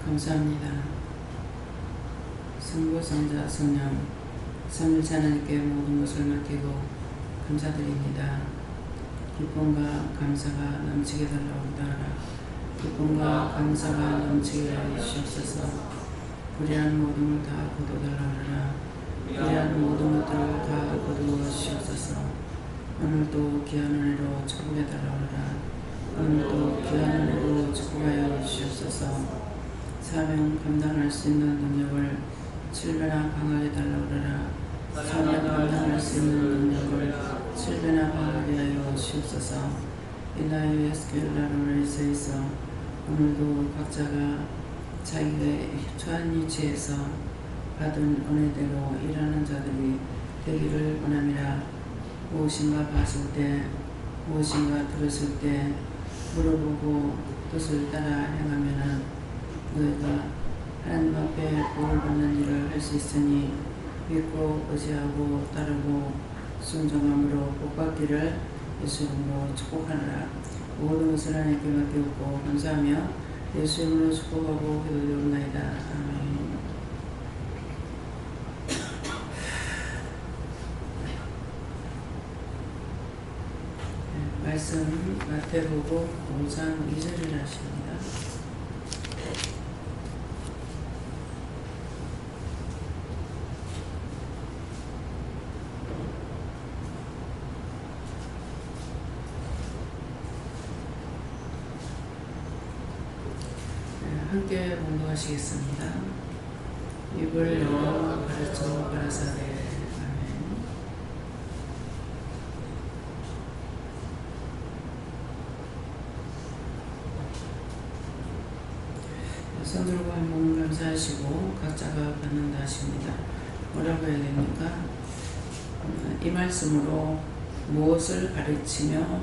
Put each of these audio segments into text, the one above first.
감사합니다. 성부, 성자, 성령, 삼일체 하나님께 모든 것을 맡기고 감사드립니다. 기쁨과 감사가 넘치게 달라오다. 기쁨과 감사가 넘치게 하시옵소서. 불의한 모든 것 다 거두달라오라. 불의한 모든 것들을 다 거두시옵소서. 오늘도 귀한 은혜로 축복해 달라오라. 오늘도 귀한 은혜로 축복하여 주시옵소서. 사명 감당할 수 있는 능력을 7배나 강하게 달라오라. 사명 감당할 수 있는 능력을 7배나 강하게 하여 주시옵소서. 이나요 예스겔라로레스에 있어 오늘도 각자가 자기의 처한 위치에서 받은 은혜대로 일하는 자들이 되기를 원함이라. 무엇인가 봤을 때, 무엇인가 들었을 때 물어보고 뜻을 따라 행하면은 너희가 하나님 앞에 복을 받는 일을 할 수 있으니 믿고 의지하고 따르고 순종함으로 복 받기를 예수 이름으로 축복하노라. 모든 것을 하나님께 맡기고 감사하며 예수 이름으로 축복하고 기도드리옵나이다. 아멘. 말씀 마태복음 5장 2절을 하십니다. 함께 공부하시겠습니다. 입을 열어 가르쳐 가라사대. 아멘. 손들고 한번 감사하시고 각자가 받는다 하십니다. 뭐라고 해야 됩니까? 이 말씀으로 무엇을 가르치며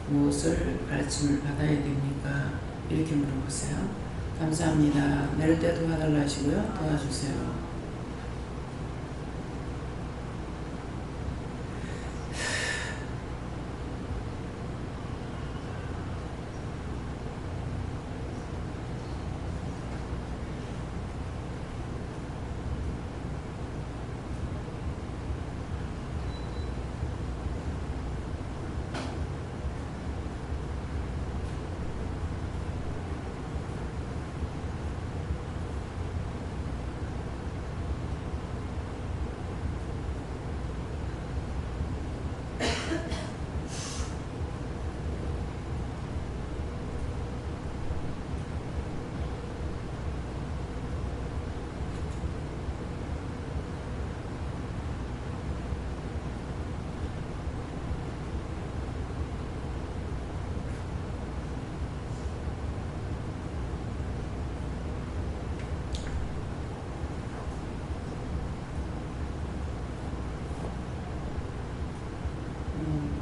무엇을 가르침을 받아야 됩니까? 이렇게 물어보세요. 감사합니다. 내릴 때 도와달라 하시고요. 도와주세요.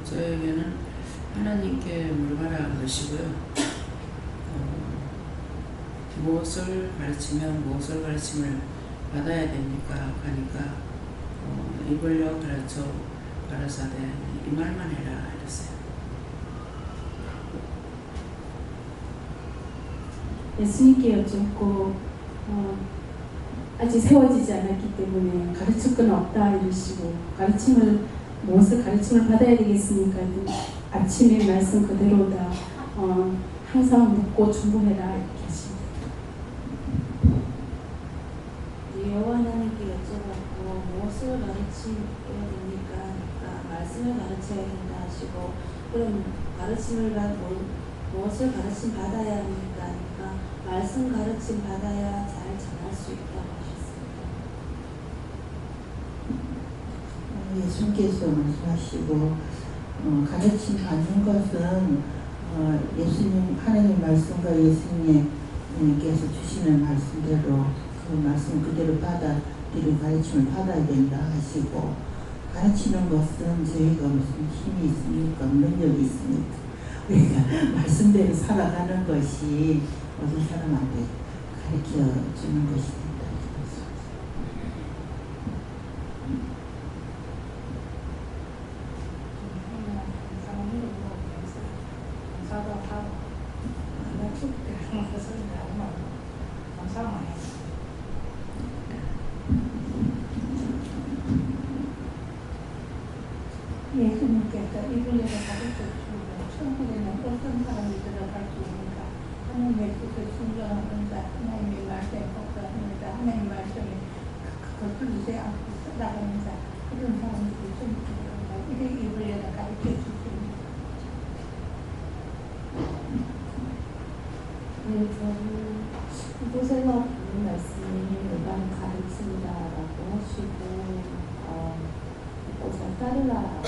저에게는 하나님께 물어봐라 그러시고요. 무엇을 가르치면 무엇을 가르침을 받아야 됩니까? 하니까 입을 여 가르쳐 가라사대 이 말만 해라 이랬어요. 예수님께 여쭙고 아직 세워지지 않았기 때문에 가르칠 건 없다 이러시고 무엇을 가르침을 받아야 되겠습니까? 아침에 말씀 그대로다. 항상 묻고 준비해라 이렇게 하십니다. 여호와 하나님께 여쭤봤고 무엇을 가르쳐야 됩니까? 그러니까 말씀을 가르쳐야 된다 하시고 그럼 무엇을 가르침 받아야 합니까? 그러니까 말씀 가르침 받아야 잘 전할 수 있다고 예수님께서 말씀하시고 가르침 받는 것은 예수님 하나님 말씀과 예수님께서 주시는 말씀대로 그 말씀 그대로 받아들이고 가르침을 받아야 된다 하시고 가르치는 것은 저희가 무슨 힘이 있습니까? 능력이 있습니까? 우리가 말씀대로 살아가는 것이 모든 사람한테 가르쳐 주는 것입니다. 감사하고 감사하고 예수님께서 이불에서 가르쳐 주시고 천국에는 어떤 사람이 들어갈 수 있는가? 하나님의 뜻을 순종하는 자, 하나님의 말씀에 복종하는 자, 하나님의 말씀에 거슬리지 않고 나가는 자, 그런 사람들이 천국에 들어간다. 이게 이불에서 가르쳐 주십니다. 네, 저는 이곳에서 보는 말씀이 일반 가르침이다라고 하시고 이곳을 따르라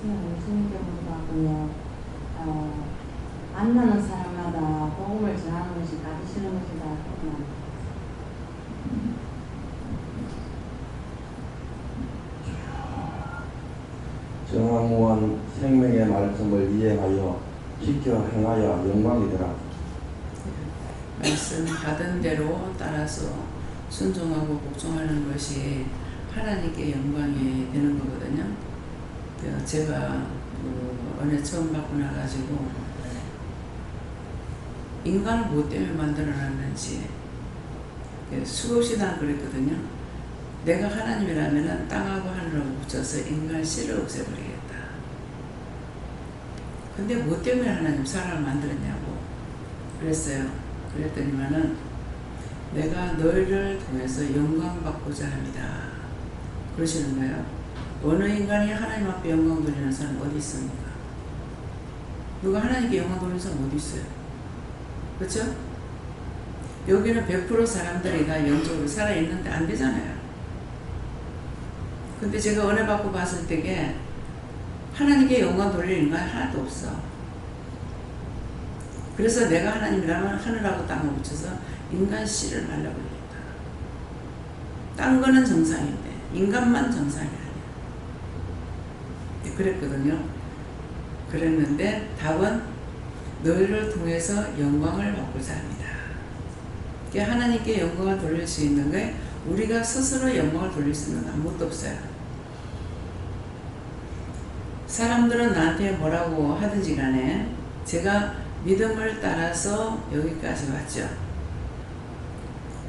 자세히 무슨 경우도 하고요. 만나는 사람마다 복음을 전하는 것이 가르치는 것이다. 정황원 생명의 말씀을 이해하여 지켜 행하여 영광이더라. 말씀 받은 대로 따라서 순종하고 복종하는 것이 하나님께 영광이 되는 거거든요. 제가 은혜 처음 받고 나가지고 인간을 뭐 때문에 만들어놨는지 수없이 난 그랬거든요. 내가 하나님이라면 땅하고 하늘하고 붙여서 인간 씨를 없애버리겠다. 근데 뭐 때문에 하나님 사람을 만들었냐고 그랬어요. 그랬더니만은 내가 너희를 통해서 영광 받고자 합니다. 그러시는 거예요. 어느 인간이 하나님 앞에 영광 돌리는 사람 어디 있습니까? 누가 하나님께 영광 돌리는 사람 어디 있어요? 그렇죠? 여기는 100% 사람들이 다 영적으로 살아있는데 안 되잖아요. 근데 제가 은혜 받고 봤을 때에 하나님께 영광 돌리는 인간 하나도 없어. 그래서 내가 하나님이라면 하늘하고 땅을 붙여서 인간 씨를 말려버리겠다. 딴 거는 정상인데 인간만 정상이 아니야. 그랬거든요. 그랬는데 답은 너희를 통해서 영광을 받고자 합니다. 하나님께 영광을 돌릴 수 있는 게 우리가 스스로 영광을 돌릴 수 있는 건 아무것도 없어요. 사람들은 나한테 뭐라고 하든지 간에 제가 믿음을 따라서 여기까지 왔죠.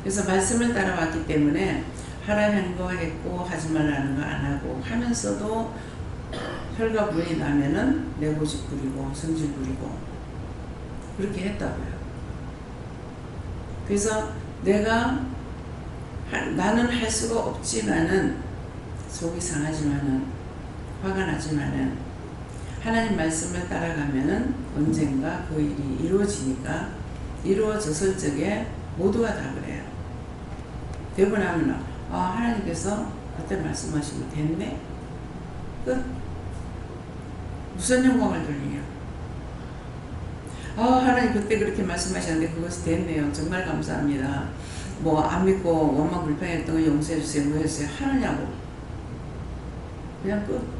그래서 말씀을 따라왔기 때문에 하라는 거 했고 하지 말라는 거 안 하고 하면서도 혈과 분이 나면은 내고집 부리고 성질 부리고 그렇게 했다고요. 그래서 나는 할 수가 없지만은 속이 상하지만은 화가 나지만은 하나님 말씀을 따라가면은 언젠가 그 일이 이루어지니까 이루어졌을 적에 모두가 다 그래요. 되고 나면 하나님께서 그때 말씀하시면 됐네? 끝. 무슨 영광을 돌리냐? 하나님 그때 그렇게 말씀하셨는데 그것이 됐네요. 정말 감사합니다. 뭐 안 믿고 원망 불평했던 거 용서해 주세요. 뭐 했어요? 하느냐고. 그냥 끝.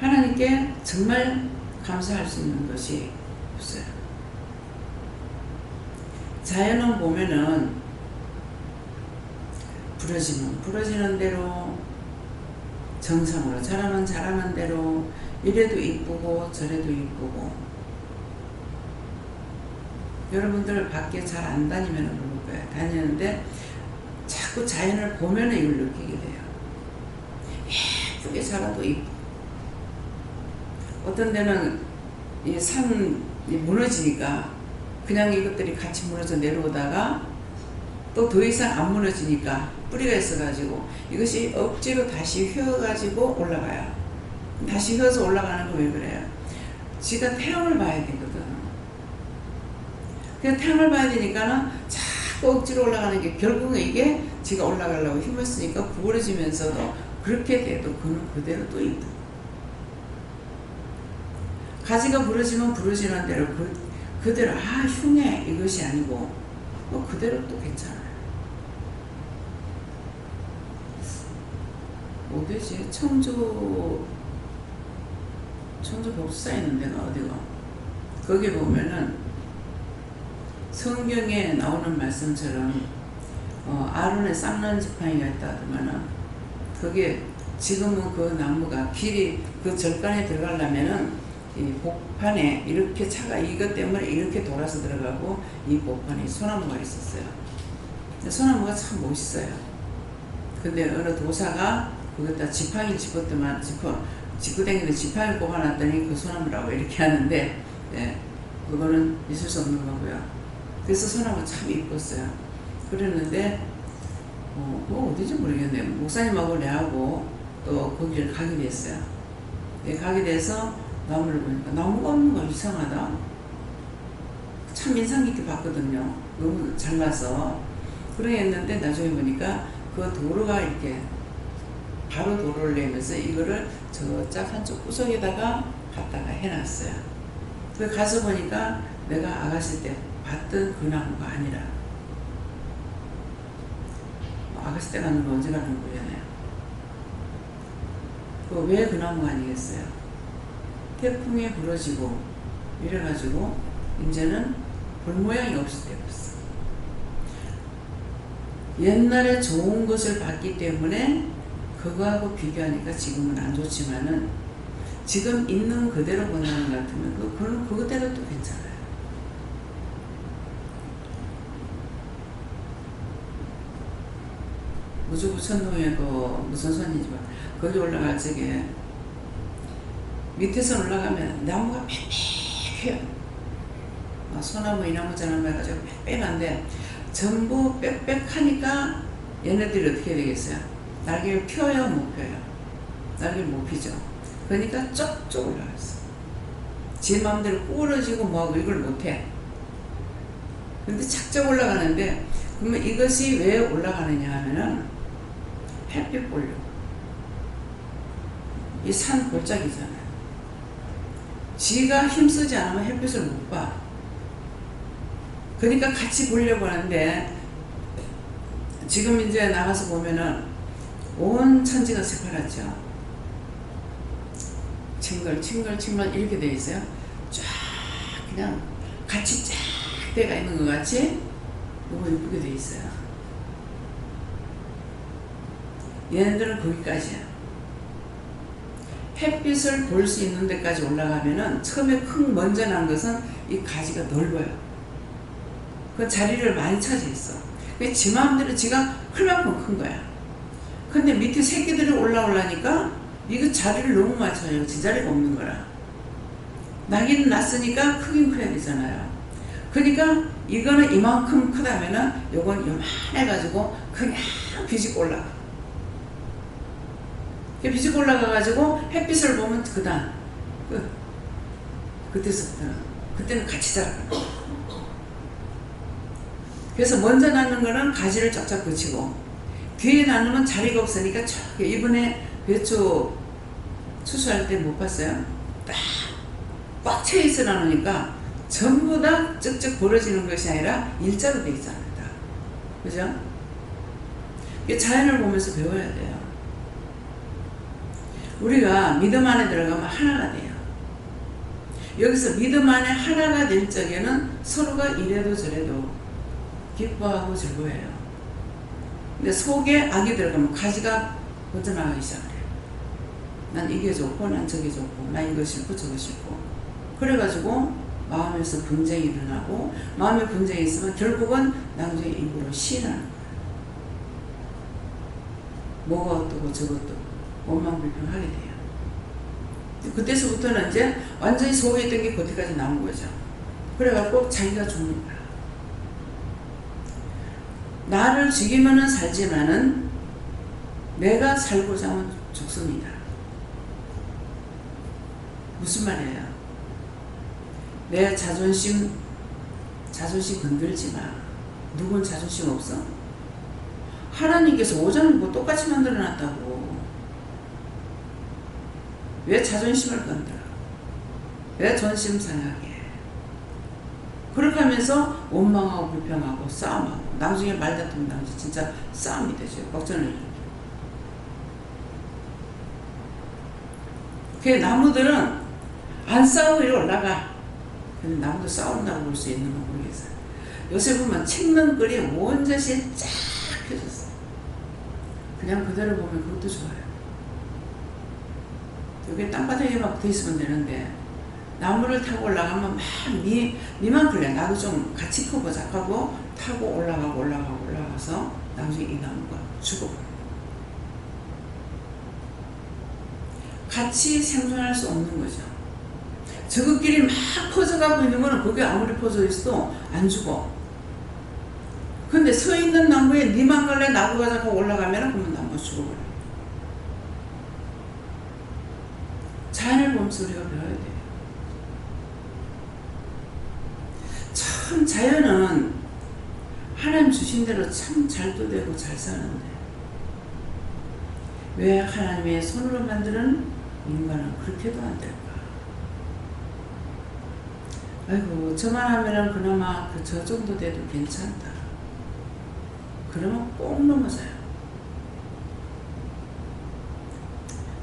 하나님께 정말 감사할 수 있는 것이 없어요. 자연은 보면은 부러지면 부러지는 대로 정상으로 자라면 자라는 대로 이래도 이쁘고 저래도 이쁘고 여러분들 밖에 잘 안 다니면 모를 거예요. 다니는데 자꾸 자연을 보면 이걸 느끼게 돼요. 예쁘게 자라도 이쁘고 어떤 데는 이 산이 무너지니까 그냥 이것들이 같이 무너져 내려오다가 또 더 이상 안 무너지니까 뿌리가 있어가지고 이것이 억지로 다시 휘어가지고 올라가요. 다시 휘어서 올라가는 거 왜 그래요? 지가 태양을 봐야 되거든. 그냥 태양을 봐야 되니까는 자꾸 억지로 올라가는 게 결국은 이게 지가 올라가려고 힘을 쓰니까 구부러지면서도 그렇게 돼도 그는 그대로 또 있고 가지가 부러지면 부러지는 대로 그대로 흉해 이것이 아니고 그대로 또 괜찮아요. 어디지? 청주 복사에 있는 데가 어디가? 거기 보면은 성경에 나오는 말씀처럼 아론의 쌍난 지팡이가 있다 하더만은 그게 지금은 그 나무가 길이 그 절간에 들어가려면은 이 복판에 이렇게 차가 이것 때문에 이렇게 돌아서 들어가고 이 복판에 소나무가 있었어요. 근데 소나무가 참 멋있어요. 근데 어느 도사가 그것다 지팡이를 짚었더만 짚고 다니는 지팡이를 꼽아놨더니 그 소나무라고 이렇게 하는데 예, 그거는 있을 수 없는 거고요. 그래서 소나무 참 이뻤어요. 그랬는데 그거 어딘지 모르겠네요. 목사님하고 내하고 또 거기를 가게 됐어요. 네, 가게 돼서 나무를 보니까 나무가 없는 거 이상하다. 참 인상 깊게 봤거든요. 너무 잘나서. 그러했는데 나중에 보니까 그 도로가 이렇게 바로 도로를 내면서 이거를 저짝 한쪽 구석에다가 갖다가 해놨어요. 그 가서 보니까 내가 아가씨 때 봤던 그 나무가 아니라 아가씨 때 가는 거 언제 가는 거잖아요. 왜 그 나무가 아니겠어요? 태풍에 부러지고 이래가지고 이제는 볼 모양이 없을 때 벌써. 옛날에 좋은 것을 봤기 때문에 그거하고 비교하니까 지금은 안 좋지만은 지금 있는 그대로 본다는 것 같으면 그거대로 또 괜찮아요. 우주부천동에 무슨 선이지 거기 올라갈 적에 밑에서 올라가면 나무가 빽빽해요. 소나무 이나무 저나무 해가지고 빽빽한데 전부 빽빽하니까 얘네들이 어떻게 되겠어요? 날개를 펴요 못 펴요? 날개를 못 피죠. 그러니까 쪽쪽 올라갔어. 지 마음대로 구부러지고 뭐하고 이걸 못해. 근데 착착 올라가는데 그러면 이것이 왜 올라가느냐 하면은 햇빛 보려고. 이 산 골짜기잖아요. 지가 힘쓰지 않으면 햇빛을 못 봐. 그러니까 같이 보려고 하는데 지금 이제 나가서 보면은 온 천지가 새파랗죠. 칭글칭글 이렇게 돼 있어요. 쫙 그냥 같이 쫙 돼가 있는 것 같이 너무 예쁘게 돼 있어요. 얘네들은 거기까지야. 햇빛을 볼 수 있는 데까지 올라가면은 처음에 큰 먼저 난 것은 이 가지가 넓어요. 그 자리를 많이 차지했어. 지 마음대로 지가 클 만큼 큰 거야. 근데 밑에 새끼들이 올라오려니까 이거 자리를 너무 많이 차요. 지 자리가 없는 거라. 나기는 났으니까 크긴 커야 되잖아요. 그러니까 이거는 이만큼 크다면은 요건 요만해가지고 그냥 비집고 올라가. 비집고 올라가가지고 햇빛을 보면 그다음 그때는 같이 자라요. 그래서 먼저 낳는 거는 가지를 쫙쫙 붙이고 뒤에 낳으면 자리가 없으니까 저기 이번에 배추 추수할 때 못 봤어요? 꽉 차 있어 나누니까 전부 다 쩍쩍 벌어지는 것이 아니라 일자로 돼 있잖아요. 그죠? 자연을 보면서 배워야 돼요. 우리가 믿음 안에 들어가면 하나가 돼요. 여기서 믿음 안에 하나가 될 적에는 서로가 이래도 저래도 기뻐하고 즐거워해요. 근데 속에 악이 들어가면 가지가 먼저 나가기 시작해요. 난 이게 좋고 난 저게 좋고 난 이거 싫고 저거 싫고 그래가지고 마음에서 분쟁이 일어나고 마음에 분쟁이 있으면 결국은 나중에 입으로 시인하는 거예요. 뭐가 어떻고 저것도 원망불평하게 돼요. 그때서부터는 이제 완전히 속에 있던 게 겉에까지 나온 거죠. 그래갖고 자기가 죽는 거야. 나를 죽이면은 살지만은 내가 살고자 하면 죽습니다. 무슨 말이에요? 내 자존심 건들지 마. 누군 자존심 없어? 하나님께서 오전을 뭐 똑같이 만들어 놨다고. 왜 자존심을 건드려? 왜 존심 상하게 해? 그렇게 하면서 원망하고 불평하고 싸움하고 나중에 말다툼이 나중에 진짜 싸움이 되죠. 걱정을. 그 나무들은 안 싸우고 이리 올라가. 근데 나무도 싸운다고 볼 수 있는 건 모르겠어요. 요새 보면 책능글이 온 젖이 쫙 펴졌어요. 그냥 그대로 보면 그것도 좋아요. 여기 땅바닥에만 붙어 있으면 되는데 나무를 타고 올라가면 막 니만 그래. 나도 좀 같이 커보자 하고 타고 올라가서 나중에 이 나무가 죽어버려. 같이 생존할 수 없는 거죠. 저것끼리 막 퍼져가고 있는 거는 거기 아무리 퍼져 있어도 안 죽어. 근데 서 있는 나무에 니만 갈래 나도 가자 하고 올라가면 그러면 나무가 죽어버려. 자연을 보면서 우리가 배워야 돼요. 참 자연은 하나님 주신 대로 참 잘도 되고 잘 사는데 왜 하나님의 손으로 만드는 인간은 그렇게도 안 될까? 아이고 저만 하면은 그나마 저 정도 돼도 괜찮다. 그러면 꼭 넘어져요.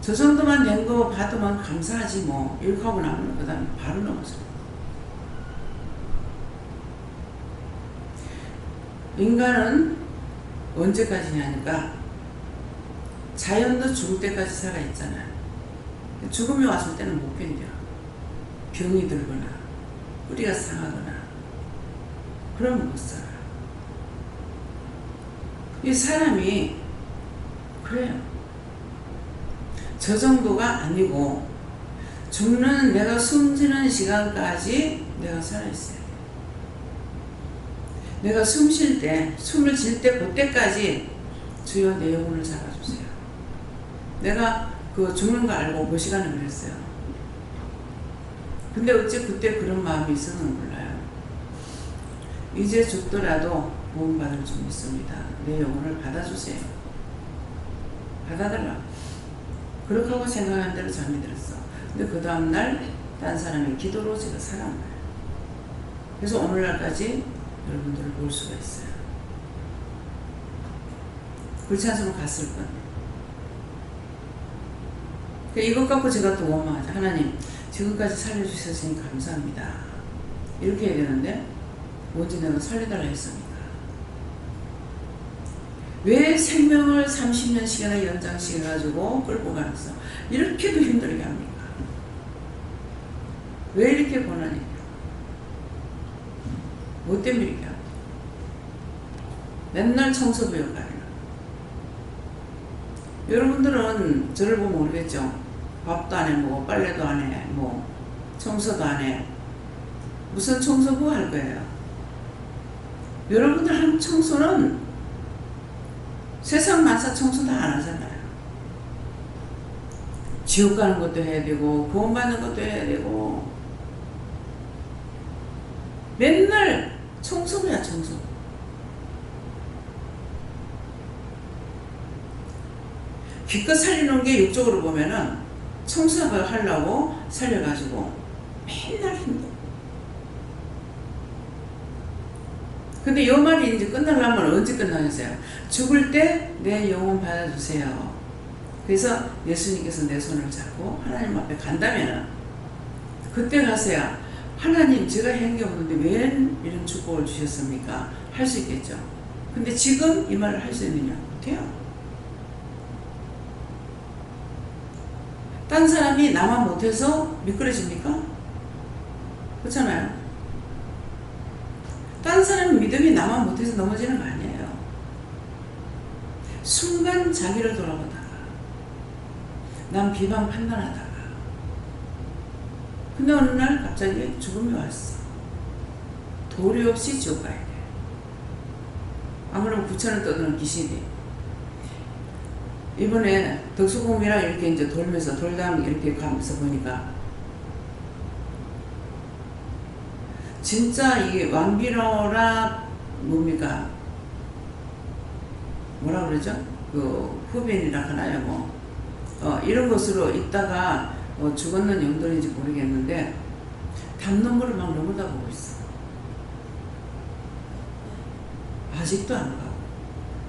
저 정도만 된 거 받으면 감사하지 뭐 이렇게 하고 나면 그 다음에 바로 넘어져요. 인간은 언제까지냐니까 자연도 죽을 때까지 살아있잖아요. 죽음이 왔을 때는 못 견뎌. 병이 들거나 뿌리가 상하거나 그러면 못 살아. 이 사람이 그래요. 저 정도가 아니고 죽는 내가 숨쉬는 시간까지 내가 살아있어야 돼. 내가 숨을 쉴 때 그때까지 주여 내 영혼을 잡아주세요. 내가 그 죽는 거 알고 그 시간에 그랬어요. 근데 어째 그때 그런 마음이 있었는 몰라요. 이제 죽더라도 구원받을 줄 믿습니다. 내 영혼을 받아주세요. 받아달라. 그렇게 하고 생각한 대로 잠이 들었어. 근데 그 다음날 딴 사람의 기도로 제가 살아난 거예요. 그래서 오늘날까지 여러분들을 볼 수가 있어요. 그렇지 않으면 갔을 건데. 이것 갖고 제가 또 원망하죠. 하나님 지금까지 살려주셨으니 감사합니다. 이렇게 해야 되는데 언제 내가 살려달라 했습니까? 왜 생명을 30년씩이나 연장시켜가지고 끌고 가면서 이렇게도 힘들게 합니까? 왜 이렇게 고난이냐? 뭐 때문에 이렇게 합니까? 맨날 청소부 역할이에요. 여러분들은 저를 보면 모르겠죠? 밥도 안 해, 뭐 빨래도 안 해, 뭐 청소도 안 해. 무슨 청소부 할 거예요? 여러분들 한 청소는 세상 만사 청소 다 안 하잖아요. 지옥 가는 것도 해야 되고 구원받는 것도 해야 되고 맨날 청소부야 청소. 기껏 살리는 게 육적으로 보면은 청소를 하려고 살려가지고 맨날 힘들어. 근데 요 말이 이제 끝나려면 언제 끝나겠어요? 죽을 때 내 영혼 받아주세요. 그래서 예수님께서 내 손을 잡고 하나님 앞에 간다면은 그때 가서야 하나님 제가 한 게 없는데 왜 이런 축복을 주셨습니까? 할 수 있겠죠. 근데 지금 이 말을 할 수 있느냐? 못해요. 딴 사람이 나만 못해서 미끄러집니까? 그렇잖아요. 딴 사람 믿음이 나만 못해서 넘어지는 거 아니에요. 순간 자기를 돌아보다가 난 비방 판단하다가 근데 어느 날 갑자기 죽음이 왔어. 도리 없이 지옥 가야 돼. 아무런 구천을 떠드는 귀신이 이번에 덕수궁이랑 이렇게 이제 돌면서 돌담 이렇게 가면서 보니까 진짜 이게 왕비로라 뭡니까? 뭐라 그러죠? 그 후빈이라 하나요 뭐 이런 것으로 있다가 죽었는 영혼인지 모르겠는데 담론물을 막 넘어다 보고 있어. 아직도 안 가고.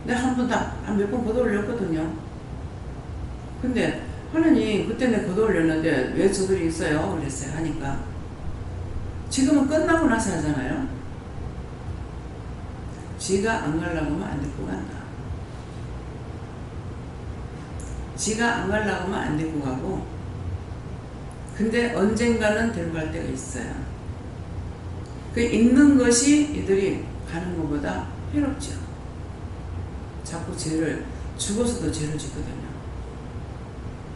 내가 한 번 몇 번 걷어 올렸거든요. 근데 하나님 그때 내가 걷어 올렸는데 왜 저들이 있어요? 그랬어요. 하니까 지금은 끝나고 나서 하잖아요. 지가 안 가려고 하면 안 데리고 간다. 지가 안 가려고 하면 안 데리고 가고 근데 언젠가는 데려갈 때가 있어요. 그 있는 것이 이들이 가는 것보다 해롭죠. 자꾸 죄를, 죽어서도 죄를 짓거든요.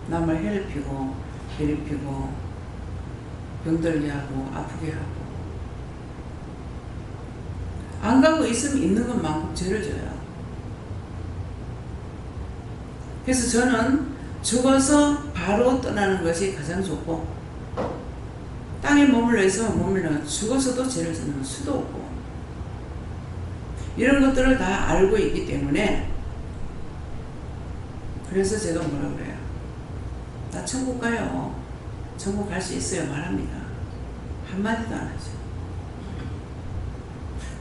남을 해를 피고 괴롭히고 병들게 하고 아프게 하고, 안 가고 있으면 있는 것만큼 죄를 져요. 그래서 저는 죽어서 바로 떠나는 것이 가장 좋고, 땅에 머물러 있으면 머물러 죽어서도 죄를 짓는 수도 없고, 이런 것들을 다 알고 있기 때문에, 그래서 제가 뭐라 그래요? 나 천국 가요. 천국 갈 수 있어요. 말합니다. 한마디도 안 하죠.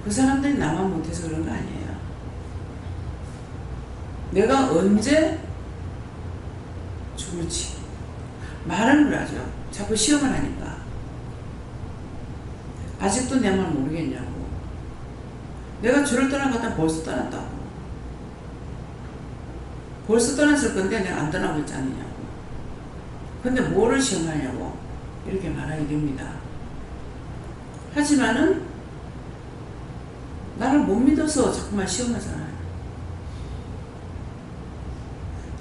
그 사람들이 나만 못해서 그런 거 아니에요. 내가 언제 죽을지 말은 그러죠. 자꾸 시험을 하니까. 아직도 내 말 모르겠냐고. 내가 주를 떠난 것 같아 벌써 떠났다고. 벌써 떠났을 건데 내가 안 떠나고 있지 않느냐고. 근데 뭐를 시험하냐고 이렇게 말하게 됩니다. 하지만은 나를 못 믿어서 자꾸만 시험하잖아요.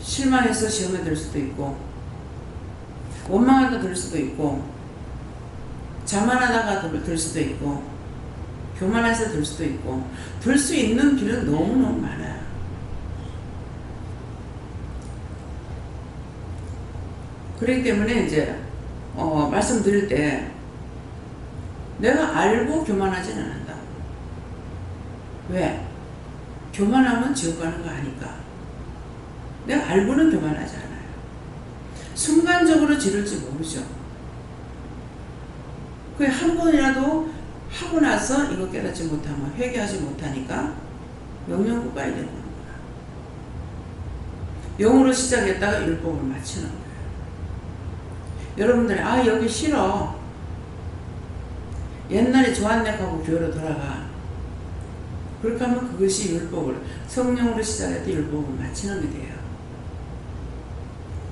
실망해서 시험에 들 수도 있고, 원망하다 들 수도 있고, 자만하다가 들 수도 있고, 교만해서 들 수도 있고, 들 수 있는 길은 너무너무 많아요. 그렇기 때문에 이제 말씀드릴 때 내가 알고 교만하지는 않는다고. 왜? 교만하면 지옥 가는 거 아니까. 내가 알고는 교만하지 않아요. 순간적으로 지를지 모르죠. 그게 한 번이라도 하고 나서 이거 깨닫지 못하면, 회개하지 못하니까 영영 가야 되는 거야. 영으로 시작했다가 율법을 마치는 거예요. 여러분들이 여기 싫어. 옛날에 좋았네 하고 교회로 돌아가. 그렇게 하면 그것이 율법을, 성령으로 시작했던 율법을 마치는 게 돼요.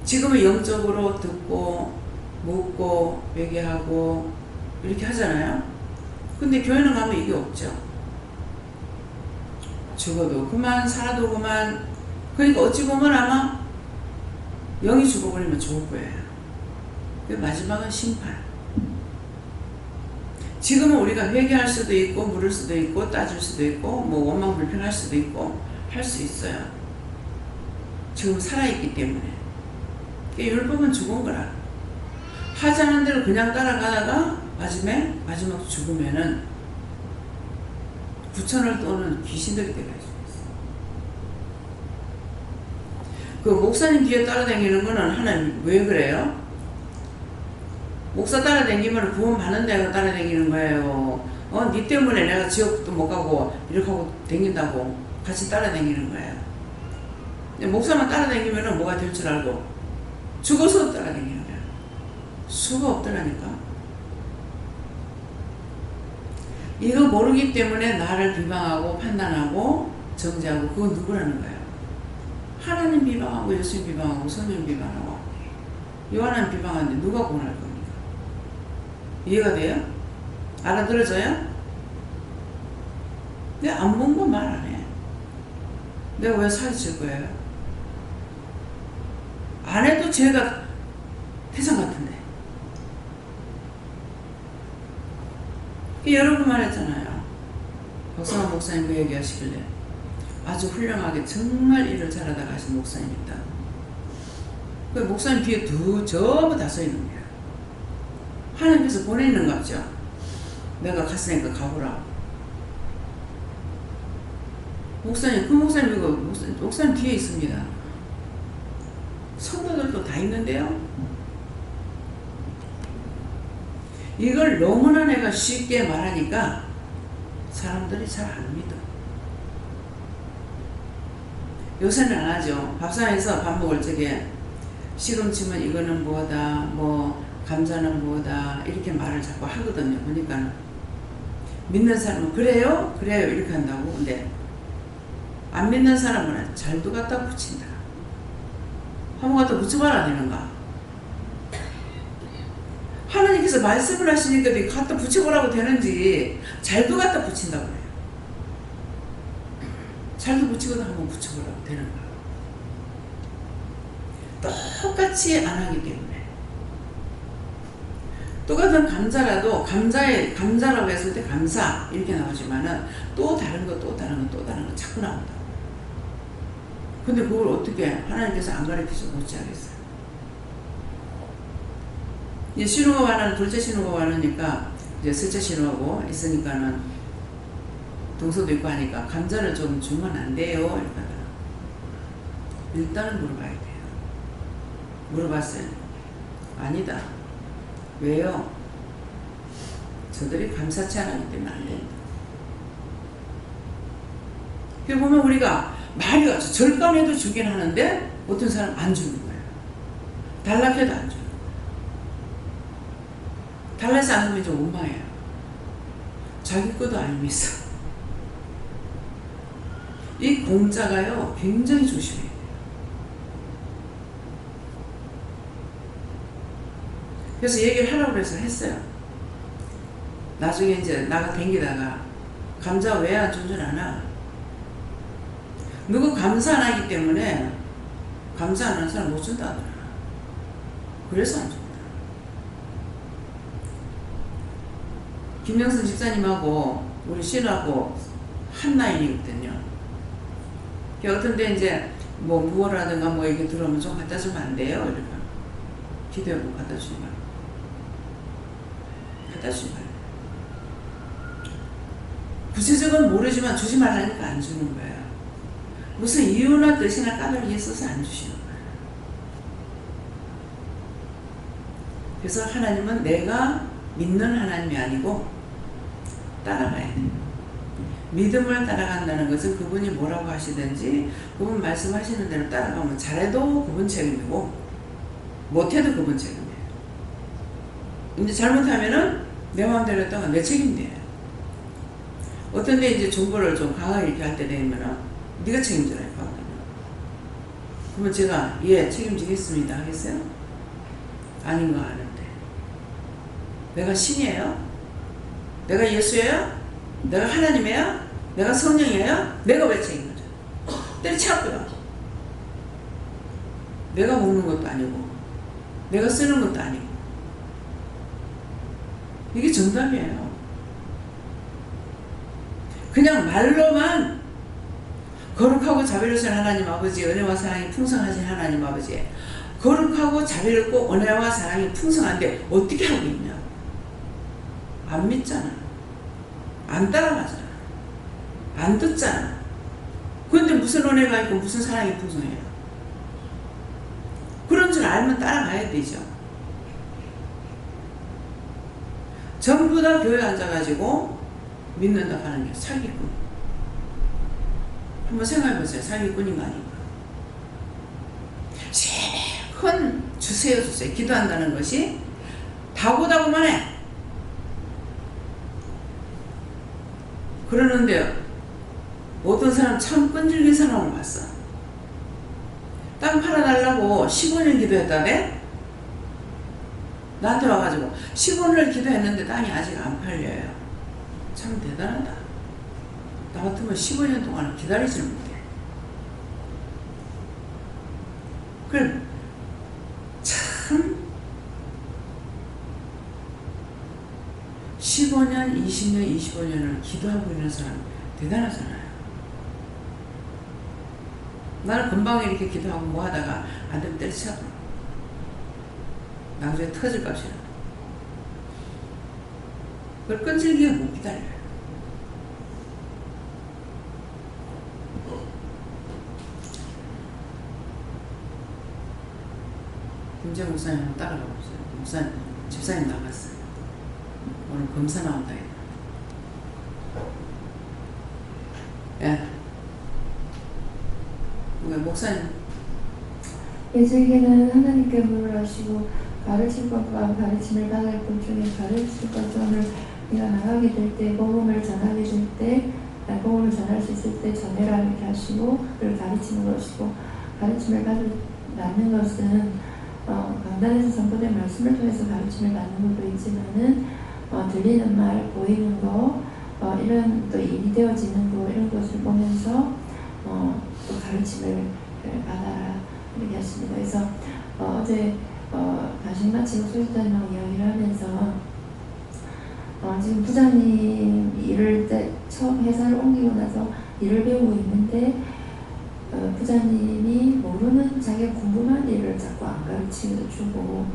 지금은 영적으로 듣고 묻고 회개하고 이렇게 하잖아요. 근데 교회는 가면 이게 없죠. 죽어도 그만, 살아도 그만. 그러니까 어찌 보면 아마 영이 죽어버리면 좋을 거예요. 마지막은 심판. 지금은 우리가 회개할 수도 있고, 물을 수도 있고, 따질 수도 있고, 뭐 원망 불평할 수도 있고 할 수 있어요. 지금 살아있기 때문에. 율법은 죽은 거라. 하자는 대로 그냥 따라가다가 마지막 죽으면은 구천을 떠는 귀신들이 되가 있어요. 그 목사님 뒤에 따라다니는 거는 하나님 왜 그래요? 목사 따라다니면 구원 받는 데가 따라다니는 거예요. 니 때문에 내가 지옥도 못 가고 이렇게 하고 다닌다고 같이 따라다니는 거예요. 목사만 따라다니면 뭐가 될 줄 알고 죽어서 따라다니는 거예요. 수가 없더라니까. 이거 모르기 때문에 나를 비방하고 판단하고 정죄하고, 그건 누구라는 거예요? 하나님 비방하고 예수님 비방하고 성령 비방하고 요한은 비방하는데 누가 구원할 겁니까? 이해가 돼요? 알아들어져요? 내가 안 본 건 말 안 해. 내가 왜 사기칠 거예요? 안 해도 죄가 태산 같은데. 여러분 말했잖아요. 박성환 목사님 그 얘기하시길래 아주 훌륭하게 정말 일을 잘하다 가신 목사님 있다. 그 목사님 뒤에 전부 다 서 있는 거야. 하나님께서 보내는 것 같죠? 내가 갔으니까 가보라. 목사님, 그 목사님 이거 목사님 뒤에 있습니다. 성도들도 다 있는데요. 이걸 너무나 내가 쉽게 말하니까 사람들이 잘 안 믿어. 요새는 안 하죠. 밥상에서 밥 먹을 적에 시금치면 이거는 뭐다, 뭐 감자는 뭐다 이렇게 말을 자꾸 하거든요. 보니까 믿는 사람은 그래요? 그래요 이렇게 한다고. 근데 안 믿는 사람은 잘도 갖다 붙인다. 한번 갖다 붙여봐라 되는가. 하나님께서 말씀을 하시니까 갖다 붙여보라고 되는지 잘도 갖다 붙인다고 해요. 잘도 붙이거나 한번 붙여보라고 되는 거예요. 똑같이 안 하기 때문에. 똑같은 감자라도 감자라고 했을 때 감사 이렇게 나오지만은 또 다른 거 자꾸 나온다. 근데 그걸 어떻게 하나님께서 안 가르쳐서 못지 하겠어요. 이제 신호가 하나는 둘째 신호가 하나니까 이제 셋째 신호하고 있으니까는 동서도 있고 하니까 감자를 좀 주면 안 돼요. 이러니까 일단은 물어봐야 돼요. 물어봤어요. 아니다. 왜요? 저들이 감사치 않았기 때문에 안 된다. 그래 보면 우리가 말이 와서 절간해도 주긴 하는데 어떤 사람 안 주는 거예요. 달라해도 안 줘요. 달라서 안 주면 좀 원망해요. 자기 것도 아니면서. 이 공짜가요 굉장히 조심해야 돼요. 그래서 얘기를 하라고 해서 했어요. 나중에 이제 나가 댕기다가 감자 왜 안 준 줄 아나? 누구 감사 안 하기 때문에 감사 안 하는 사람 못 준다 하더라. 그래서 안 준다. 김영선 집사님하고 우리 신하고 한 라인이거든요. 어떤 데 이제 뭐 무어라든가 뭐 이렇게 들어오면 좀 갖다 주면 안 돼요? 이러면 기도하고 갖다 주지 말고 갖다 주지 말고 구체적으로 모르지만 주지 말라니까 안 주는 거예요. 무슨 이유나 뜻이나 까닭이 있어서 안 주시는 거예요. 그래서 하나님은 내가 믿는 하나님이 아니고 따라가야 돼요. 믿음을 따라간다는 것은 그분이 뭐라고 하시든지 그분 말씀하시는 대로 따라가면 잘해도 그분 책임이고 못해도 그분 책임이에요. 이제 잘못하면은 내 마음대로 했다가 내 책임이에요. 어떤 데 이제 정보를 좀 강하게 이렇게 할 때 되면은 네가 책임져라 이거. 그러면 제가 예 책임지겠습니다 하겠어요? 아닌 거 아는데 내가 신이에요? 내가 예수예요? 내가 하나님이에요? 내가 성령이에요? 내가 왜 책임을 져요? 때려치고요. 내가 먹는 것도 아니고 내가 쓰는 것도 아니고 이게 정답이에요. 그냥 말로만 거룩하고 자비로우신 하나님 아버지, 은혜와 사랑이 풍성하신 하나님 아버지, 거룩하고 자비롭고 은혜와 사랑이 풍성한데 어떻게 하고 있냐? 안 믿잖아. 안 따라가잖아. 안 듣잖아. 그런데 무슨 은혜가 있고 무슨 사랑이 풍성해요? 그런 줄 알면 따라가야 되죠. 전부 다 교회 앉아가지고 믿는다 하는 게 사기꾼. 한번 생각해보세요. 사기꾼인가 아닌가. 실컷 주세요. 기도한다는 것이 다고다고만 해. 그러는데 어떤 사람 참 끈질긴 사람을 봤어. 땅 팔아달라고 15년 기도했다네? 나한테 와가지고 15년을 기도했는데 땅이 아직 안 팔려요. 참 대단하다. 나 같으면 15년 동안 기다리지는 못해. 그럼 참 15년, 20년, 25년을 기도하고 있는 사람 대단하잖아요. 나는 금방 이렇게 기도하고 뭐 하다가 안 되면 때려치워. 나중에 터질 값이라. 그걸 끈질기게 못 기다려요. 김재 목사님 한번 따라가 보세요. 목사님, 집사님 나갔어요. 오늘 검사 나온다. 예. 목사님. 예수에게는 하나님께 물으시고 가르칠 것과 가르침을 받을 것 중에 가르칠 것을 네가 나가게 될 때 복음을 전하게 될 때 복음을 전할 수 있을 때 전해라 이렇게 하시고 그를 가르침을 하시고 가르침을 받는 것은 강단에서 선포된 말씀을 통해서 가르침을 받는 것도 있지만은 들리는 말, 보이는 거, 이런 또 일이 되어지는 거 이런 것을 보면서 또 가르침을 받아라 이렇게 하십니다. 그래서 어제 가식 마치고 소유자님하고 이야기를 하면서 지금 부장님 일을 때 처음 회사를 옮기고 나서 일을 배우고 있는데 부장님이 모르는 자기가 궁금한 일을 자꾸 안 가르치고 주고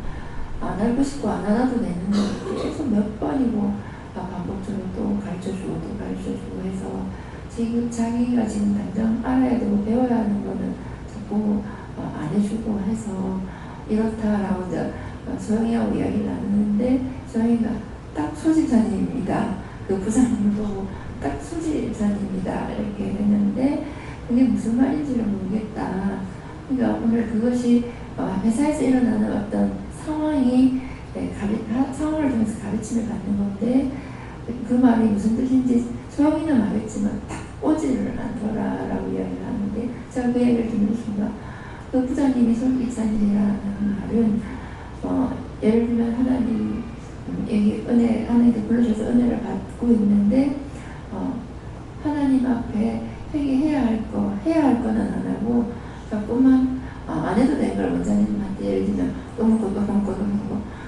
안 알고 싶고 안 알아도 되는 걸 계속 몇 번이고 반복적으로 또 가르쳐주고 또 가르쳐주고 해서 지금 자기가 지금 당장 알아야 되고 배워야 하는 거는 자꾸 안 해주고 해서 이렇다라고 이제 소영이하고 이야기를 나누는데 소영이가 딱 소집사님입니다. 그 부장님을 보고 딱 소집사님이다 이렇게 했는데 그게 무슨 말인지를 모르겠다. 그러니까 오늘 그것이 회사에서 일어나는 어떤 상황이 상황을 통해서 가르침을 받는 건데 그 말이 무슨 뜻인지 소영이는 말했지만 딱 오지를 않더라라고 이야기를 하는데 제가 그 얘기를 듣는 순간 그 부장님이 솔직산이라는 말은 예를 들면 하나님 여기 은혜 하나님께 불러주셔서 은혜를 받고 있는데 하나님 앞에 회개해야 할 거는 안 하고 자꾸만 안 해도 되는 걸 원장님한테 예를 들면 또 먹고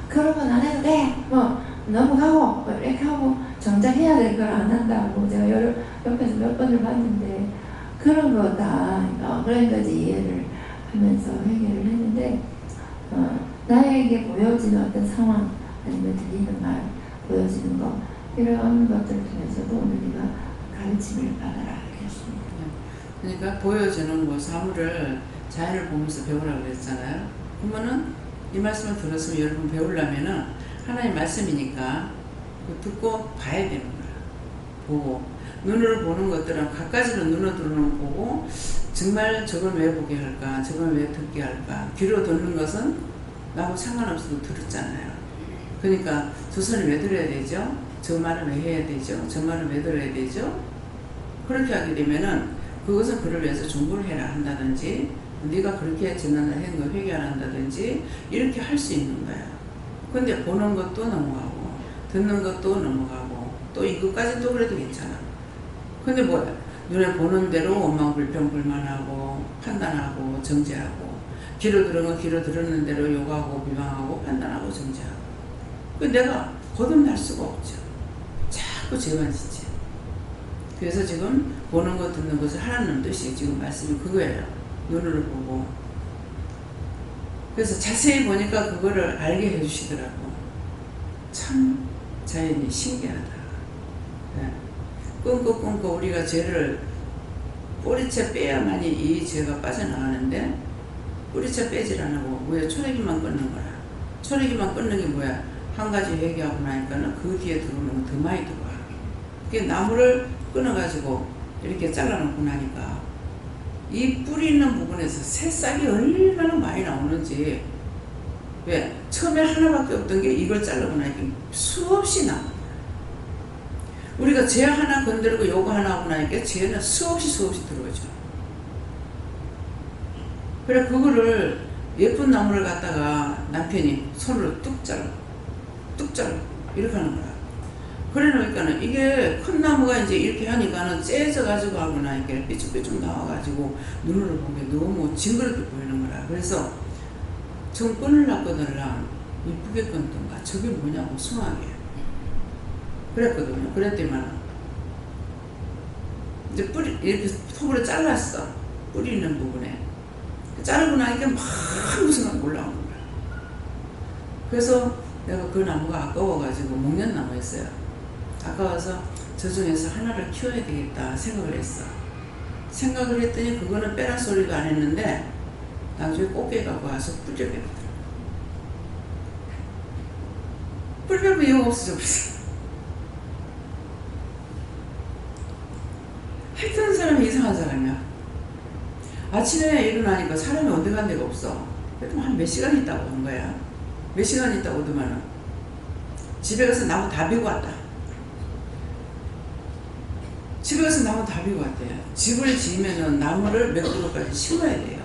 그러면 안 해도 돼 넘어가고 이렇게 하고 정작 해야 될 걸 안 한다고 제가 옆에서 몇 번을 봤는데 그런 거다. 그러니까 이제 이해를 하면서 회개를 했는데 나에게 보여지는 어떤 상황 아니면 들리는 말 보여지는 거 이런 것들을 통해서도 오늘 네가 가르침을 받아라 이렇게 했습니다. 그러니까 보여지는 뭐 사물을 자연을 보면서 배우라고 그랬잖아요. 그러면은 이 말씀을 들었으면 여러분 배우려면은 하나님 말씀이니까 듣고 봐야 되는 거야. 보고 눈으로 보는 것들은 갖가지로 눈으로는 보고 정말 저걸 왜 보게 할까, 저걸 왜 듣게 할까. 귀로 듣는 것은 나하고 상관없어도 들었잖아요. 그러니까 저 소리 왜 들어야 되죠? 저 말은 왜 해야 되죠? 저 말은 왜 들어야 되죠? 그렇게 하게 되면은 그것은 그를 위해서 중보를 해라 한다든지 네가 그렇게 지난날 한 거 회개 안 한다든지 이렇게 할 수 있는 거야. 근데 보는 것도 넘어가고 듣는 것도 넘어가고 또 이것까지 또 그래도 괜찮아. 근데 뭐야? 눈에 보는 대로 원망 불평 불만하고 판단하고 정죄하고 귀로 들은 거 귀로 들었는 대로 욕하고 비방하고 판단하고 정죄하고 그 내가 거듭날 수가 없죠. 자꾸 죄만 짓지. 그래서 지금 보는 것 듣는 것을 하라는 뜻이 지금 말씀이 그거예요. 눈으로 보고 그래서 자세히 보니까 그거를 알게 해주시더라고. 참 자연이 신기하다. 네. 끊고 우리가 죄를 뿌리채 빼야만이 이 죄가 빠져나가는데 뿌리채 빼질 안 하고 왜 초래기만 끊는 거야. 초래기만 끊는 게 뭐야. 한 가지 회개하고 나니까는 그 뒤에 들어오는 거 더 많이 들어와. 그게 나무를 끊어가지고 이렇게 잘라놓고 나니까 이 뿌리 있는 부분에서 새싹이 얼마나 많이 나오는지 왜 처음에 하나밖에 없던 게 이걸 자르고 나니까 수없이 나와. 우리가 죄 하나 건드리고 요거 하나 하고 나니까 죄는 수없이 들어오죠. 그래 그거를 예쁜 나무를 갖다가 남편이 손으로 뚝 잘라 이렇게 하는 거야. 그래 놓으니까는 이게 큰 나무가 이제 이렇게 하니까는 째져가지고 하고 나니까 삐쭉삐쭉 나와가지고 눈으로 보기에 너무 징그럽게 보이는 거라. 그래서 정 끊으려거들랑 이쁘게 끊던가 저게 뭐냐고 숭하게 그랬거든요. 그랬더니만 이제 뿌리 이렇게 톱으로 잘랐어. 뿌리 있는 부분에 자르고 나니까 막 무슨 올라오는 거야. 그래서 내가 그 나무가 아까워가지고 목련나무였어요. 아까워서 저 중에서 하나를 키워야 되겠다 생각을 했어. 생각을 했더니 그거는 빼라 소리도 안 했는데 나중에 꽃게가 와서 뿌리를 뺐더라고. 뿌리 빼면 영 없어져 버렸어. 하여튼 사람이 이상한 사람이야. 아침에 일어나니까 사람이 어디 간 데가 없어. 그래도 한 몇 시간 있다고 온 거야. 몇 시간 있다고 오더만은 집에 가서 나무 다 비고 왔다. 집에 가서 나무 다 비고 왔대요. 집을 지으면은 나무를 몇 그루까지 심어야 돼요.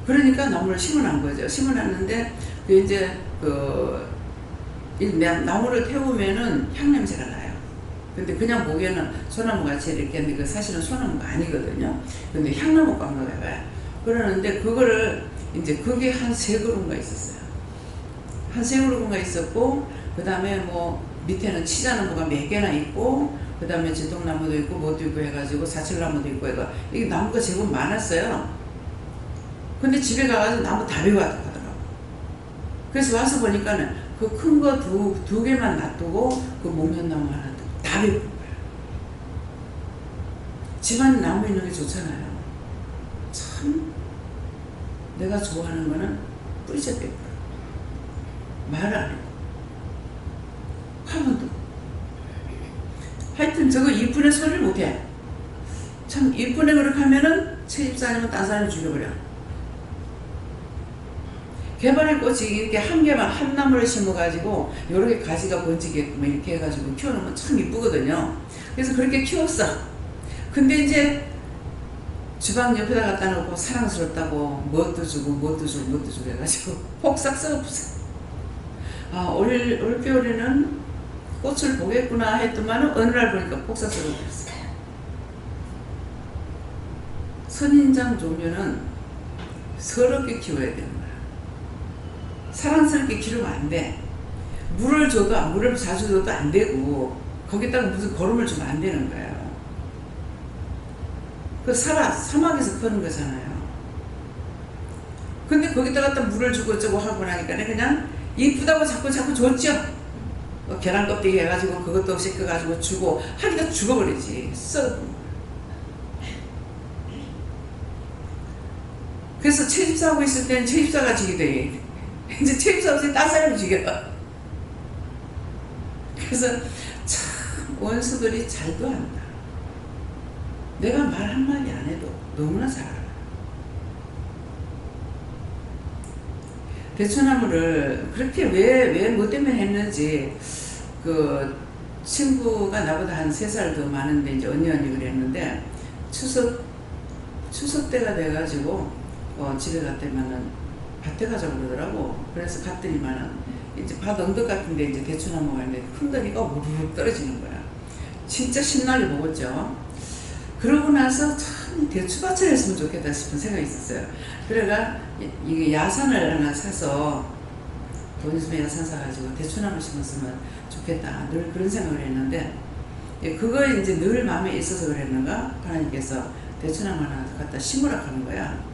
그러니까 나무를 심어놓은 거죠. 심어놨는데 그 이제 이 나무를 태우면은 향냄새가 나요. 근데 그냥 보기에는 소나무 같이 이렇게 했는데 그 사실은 소나무가 아니거든요. 근데 향나무 깡가가 봐요. 그러는데 그거를 이제 그게 한 3그루인가 있었어요. 한 3그루인가 있었고, 그 다음에 뭐 밑에는 치자나무가 몇 개나 있고, 그 다음에 지동나무도 있고 뭐도 있고 해가지고 사철나무도 있고 해가 이게 나무가 제법 많았어요. 근데 집에 가가지고 나무 다 베어왔다고 하더라고. 그래서 와서 보니까는 그 큰 거 두 개만 놔두고 그 목련나무 하나 다 베어온 거야. 집안에 나무 있는 게 좋잖아요. 참 내가 좋아하는 거는 뿌리째 빼고 말 안 해고 화분도 하여튼 저거 이쁜애 소리를 못해. 참 이쁜애 그렇게 하면은 채집사 아니면 딴 사람이 죽여버려. 개발의 꽃이 이렇게 한 개만 한 나무를 심어가지고 요렇게 가지가 번지게끔 이렇게 해가지고 키워놓으면 참 이쁘거든요. 그래서 그렇게 키웠어. 근데 이제 주방 옆에다 갖다 놓고 사랑스럽다고 뭣도 주고 해가지고 폭삭 썩어부서. 올겨울에는 꽃을 보겠구나 했더만 어느 날 보니까 폭삭 썩어버렸어. 선인장 종류는 서럽게 키워야 되는 거야. 사랑스럽게 키우면 안 돼. 물을 자주 줘도 안 되고 거기다가 무슨 거름을 주면 안 되는 거예요. 그 사막에서 크는 거잖아요. 근데 거기다 갖다 물을 주고 저거 하고 나니까 그냥 이쁘다고 자꾸 줬죠. 계란 껍데기 해가지고 그것도 씻겨가지고 주고 하기다 죽어버리지. 그래서 채집사 하고 있을 때는 채집사가 지게 이제 채집사 없이 딴 사람이 지겨. 그래서 참 원수들이 잘도 한다. 내가 말 한마디 안 해도 너무나 잘 알아. 대추나무를 그렇게 왜 뭐 때문에 했는지 그 친구가 나보다 한 3살 더 많은데 이제 언니 그랬는데 추석 때가 돼가지고 집에 갔더니만은 밭에 가자고 그러더라고. 그래서 갔더니만은 이제 밭 언덕 같은데 이제 대추나무가 있는데 큰더니가 우르르 떨어지는 거야. 진짜 신나게 먹었죠. 그러고 나서 참 대추밭을 했으면 좋겠다 싶은 생각이 있었어요. 그래가 이게 야산을 하나 사서 돈 있으면 야산 사가지고 대추나무 심었으면 좋겠다. 늘 그런 생각을 했는데 그거 이제 늘 마음에 있어서 그랬는가 하나님께서 대추나무 하나 갖다 심으라 하는 거야.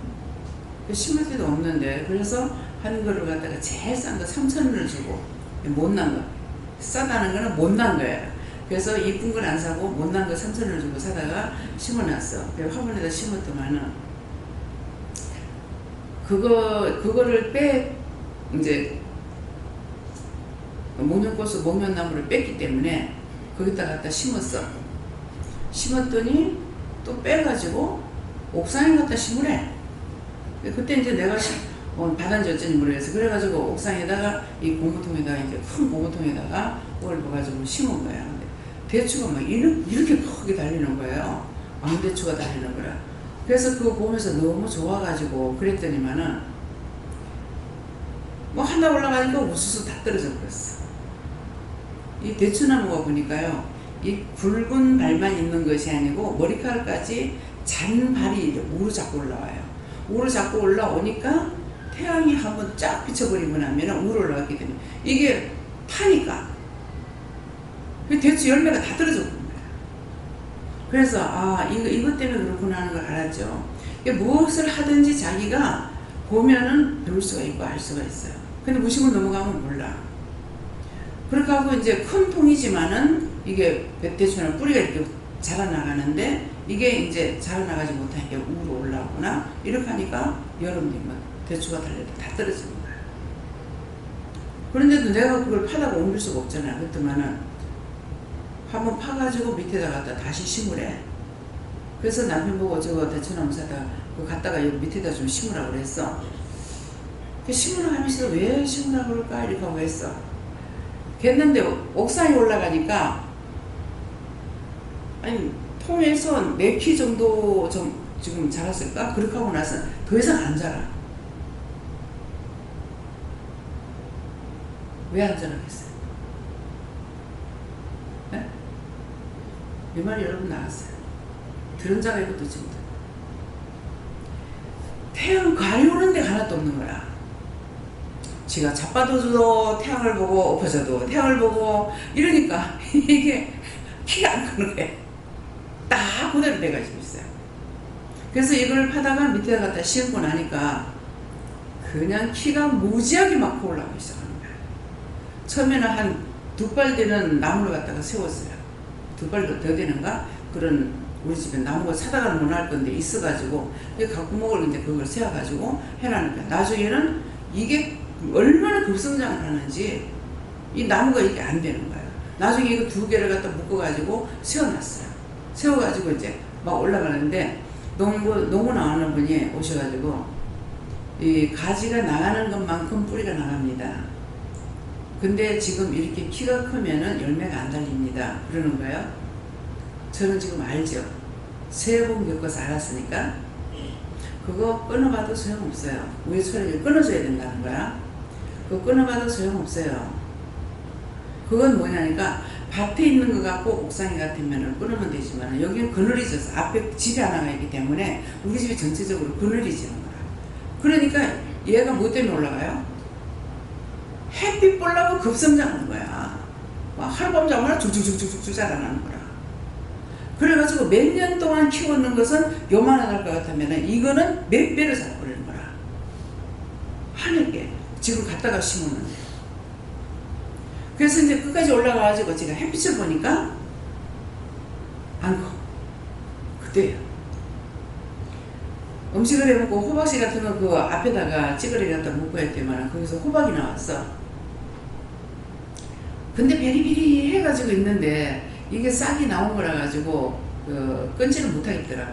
심을 데도 없는데 그래서 한 거를 갖다가 제일 싼 거 3,000원을 주고 못난 거 싸다는 거는 못난 거예요. 그래서 이쁜 걸 안 사고 못난 거 3,000원을 주고 사다가 심어놨어. 화분에다 심었더만은 그거를 이제 목련나무를 뺐기 때문에 거기다 갖다 심었어. 심었더니 또 빼가지고 옥상에 갖다 심으래. 그때 이제 내가 받았는지 어쩐지 모르겠어. 그래가지고 옥상에다가 이 고무통에다가 이제 큰 고무통에다가 그걸 넣어가지고 심은 거야. 근데 대추가 막 이렇게 크게 달리는 거예요. 왕대추가 달리는 거라. 그래서 그거 보면서 너무 좋아가지고 그랬더니만은 뭐 하나 올라가니까 우수수 다 떨어져 버렸어. 이 대추나무가 보니까요, 이 굵은 발만 있는 것이 아니고 머리카락까지 잔발이 우로 자꾸 올라와요. 우로 자꾸 올라오니까 태양이 한번 쫙 비춰버리고 나면 우로 올라왔기 때문에 이게 타니까 대추 열매가 다 떨어져 버린 거야. 그래서 이것 때문에 그렇구나 하는 걸 알았죠. 무엇을 하든지 자기가 보면은 배울 수가 있고 알 수가 있어요. 근데 무심을 넘어가면 몰라. 그렇게 하고 이제 큰 통이지만은 이게 대추는 뿌리가 이렇게 자라나가는데 이게 이제 자라나가지 못하니까 우로 올라오구나 이렇게 하니까 여름 되면 대추가 달려도 다 떨어지는 거야. 그런데도 내가 그걸 파다가 옮길 수가 없잖아. 그렇더만은 한번 파가지고 밑에다 갖다 다시 심으래. 그래서 남편 보고 저거 대추나무 사다 그거 갖다가 여기 밑에다 좀 심으라고 그랬어. 심으라 하면서 왜 심으라 그럴까 이렇게 하고 했어. 했는데 옥상에 올라가니까 아니 통에서 4키 정도 좀 지금 자랐을까? 그렇게 하고 나서 더 이상 안 자라. 왜 안전하겠어요? 네? 이 말이 여러분 나왔어요. 들은 자가 있고 듣지 못해. 태양 가려우는 데가 하나도 없는 거야. 지가 자빠져도 태양을 보고 엎어져도 태양을 보고 이러니까 이게 키가 안 크는 거야. 딱 그대로 돼가지고 있어요. 그래서 이걸 파다가 밑에 갖다 씌우고 나니까 그냥 키가 무지하게 막 올라가기 시작하는 거야. 처음에는 한 2발 되는 나무를 갖다가 세웠어요. 2발 더 되는가? 그런 우리 집에 나무가 사다가는 못 할 건데 있어가지고 갖고 먹을 이제 그걸 세워가지고 해놨는데 나중에는 이게 얼마나 급성장을 하는지 이 나무가 이게 안 되는 거예요. 나중에 이거 2개를 갖다 묶어가지고 세워놨어요. 세워가지고 이제 막 올라가는데 농구 나오는 분이 오셔가지고 이 가지가 나가는 것만큼 뿌리가 나갑니다. 근데 지금 이렇게 키가 크면은 열매가 안 달립니다. 그러는 거예요. 저는 지금 알죠. 3번 겪어서 알았으니까 그거 끊어봐도 소용없어요. 우리 소리를 끊어줘야 된다는 거야. 그거 끊어봐도 소용없어요. 그건 뭐냐니까 밭에 있는 것 같고 옥상에 같으면 끊으면 되지만 여기는 그늘이 져서 앞에 집이 하나가 있기 때문에 우리 집이 전체적으로 그늘이 지는 거야. 그러니까 얘가 뭐 때문에 올라가요? 햇빛 보려고 급성장하는 거야. 막 하룻밤 자마자 쭉쭉쭉쭉 자라나는 거야. 그래가지고 몇 년 동안 키웠는 것은 요만할 것 같으면 이거는 몇 배로 자라버리는 거라. 하늘게 지금 갖다가 심었는데. 그래서 이제 끝까지 올라가가지고 제가 햇빛을 보니까 안 커. 그때요. 음식을 해먹고 호박씨 같은 거 그 앞에다가 찌그레 갖다 묶고 했더만 거기서 호박이 나왔어. 근데 베리베리 해가지고 있는데 이게 싹이 나온 거라 가지고 끊지는 못하겠더라고.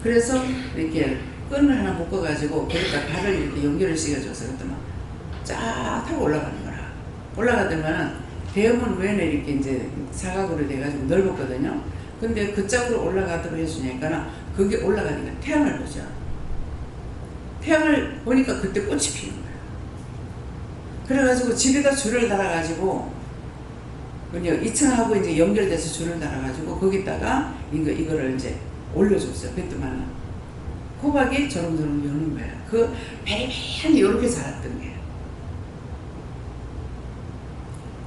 그래서 이렇게 끈을 하나 묶어가지고 거기다 발을 이렇게 연결을 시켜줘서 그랬더만 쫙 타고 올라가는 거라. 올라가더만 대음은 외에 이렇게 이제 사각으로 돼가지고 넓었거든요. 근데 그 짝으로 올라가도록 해주니까 그게 올라가니까 태양을 보죠. 태양을 보니까 그때 꽃이 피는 거야. 그래가지고 집에다 줄을 달아가지고 그냥 2층하고 이제 연결돼서 줄을 달아가지고 거기다가 이거를 이제 올려줬어요. 그랬더만 호박이 저렁저렁 여는 거야. 그 베리베리 이렇게 자랐던 거야.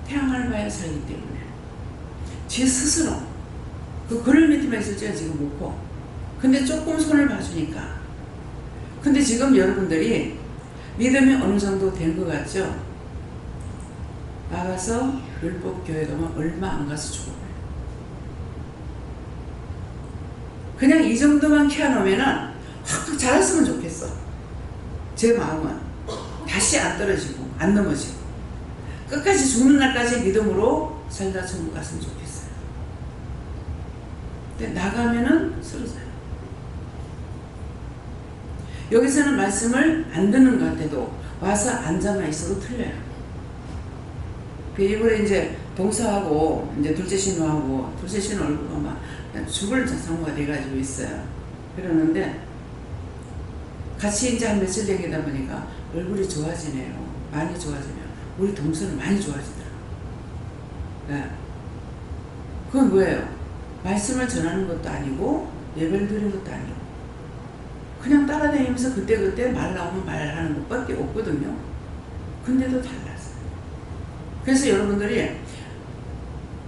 태양을 봐야 살기 때문에 제 스스로 그 그늘 밑에만 있을지가 지금 못고 근데 조금 손을 봐주니까 근데 지금 여러분들이 믿음이 어느 정도 된 것 같죠? 나가서 율법교회 가면 얼마 안 가서 죽어요. 그냥 이 정도만 키워놓으면은 확 자랐으면 좋겠어. 제 마음은 다시 안 떨어지고 안 넘어지고 끝까지 죽는 날까지 믿음으로 살다 천국 갔으면 좋겠어요. 근데 나가면은 쓰러져요. 여기서는 말씀을 안 듣는 것 같아도 와서 앉아만 있어도 틀려요. 이번에 이제 동서하고 이제 둘째 신우하고 둘째 신우 얼굴가 막 죽을 상모가 돼가지고 있어요. 그러는데 같이 이제 한 며칠 되다 보니까 얼굴이 좋아지네요. 많이 좋아지네요. 우리 동서는 많이 좋아지더라고요. 네. 그건 뭐예요? 말씀을 전하는 것도 아니고 예배를 드리는 것도 아니고 그냥 따라다니면서 그때그때 말 나오면 말하는 것밖에 없거든요. 근데도 달랐어요. 그래서 여러분들이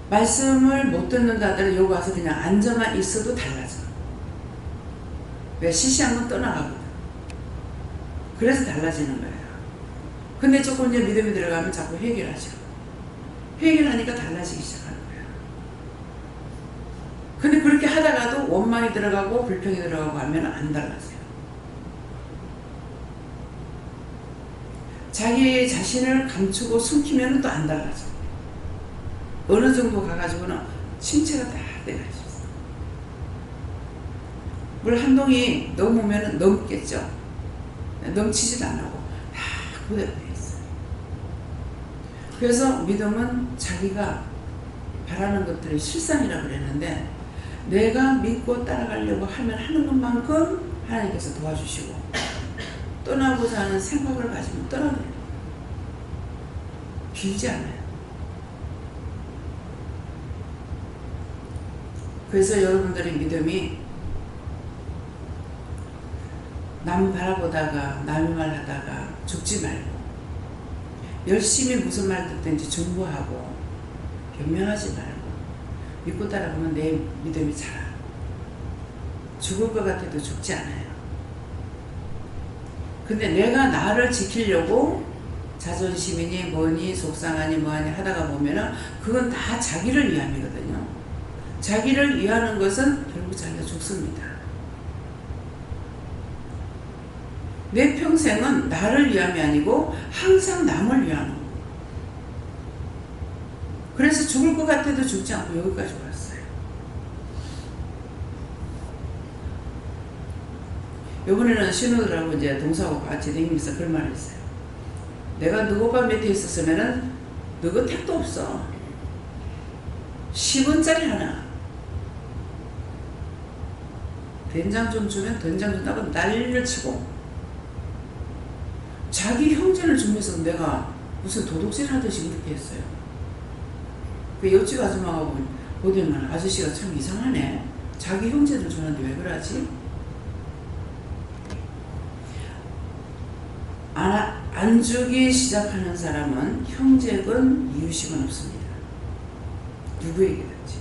말씀을 못 듣는다 하더라도 여기 와서 그냥 앉아만 있어도 달라져. 왜? 시시한 건 떠나가거든. 그래서 달라지는 거예요. 근데 조금 이제 믿음이 들어가면 자꾸 회개하죠. 회개하니까 달라지기 시작하는 거예요. 근데 그렇게 하다가도 원망이 들어가고 불평이 들어가고 하면 안 달라져요. 자기 자신을 감추고 숨기면 또 안 달라져. 어느 정도 가가지고는 침체가 딱 돼가지고 있어. 물 한 동이 넘으면 넘겠죠. 넘치지도 안 하고 다 그대로 돼 있어요. 그래서 믿음은 자기가 바라는 것들이 실상이라고 그랬는데 내가 믿고 따라가려고 하면 하는 것만큼 하나님께서 도와주시고 떠나고자 하는 생각을 가지면 떠나버려요. 길지 않아요. 그래서 여러분들의 믿음이 남 바라보다가 남의 말 하다가 죽지 말고 열심히 무슨 말 듣든지 중보하고 변명하지 말고 믿고 따라가면 내 믿음이 자라. 죽을 것 같아도 죽지 않아요. 근데 내가 나를 지키려고 자존심이니 뭐니 속상하니 뭐하니 하다가 보면은 그건 다 자기를 위함이거든요. 자기를 위하는 것은 결국 자기가 죽습니다. 내 평생은 나를 위함이 아니고 항상 남을 위하는 거예요. 그래서 죽을 것 같아도 죽지 않고 여기까지 왔어요. 이번에는 신우들하고 이제 동서하고 같이 다니면서 그런 말을 했어요. 내가 너희 오빠 밑에 있었으면은 너희 택도 없어. 10원짜리 하나. 된장 좀 주면 된장 준다고 난리를 치고 자기 형제를 주면서 내가 무슨 도둑질 하듯이 그렇게 했어요. 그 옆집 아줌마가 보더니 아저씨가 참 이상하네. 자기 형제들 주는데 왜 그러지? 안 주기 시작하는 사람은 형제건 이유식은 없습니다. 누구에게든지.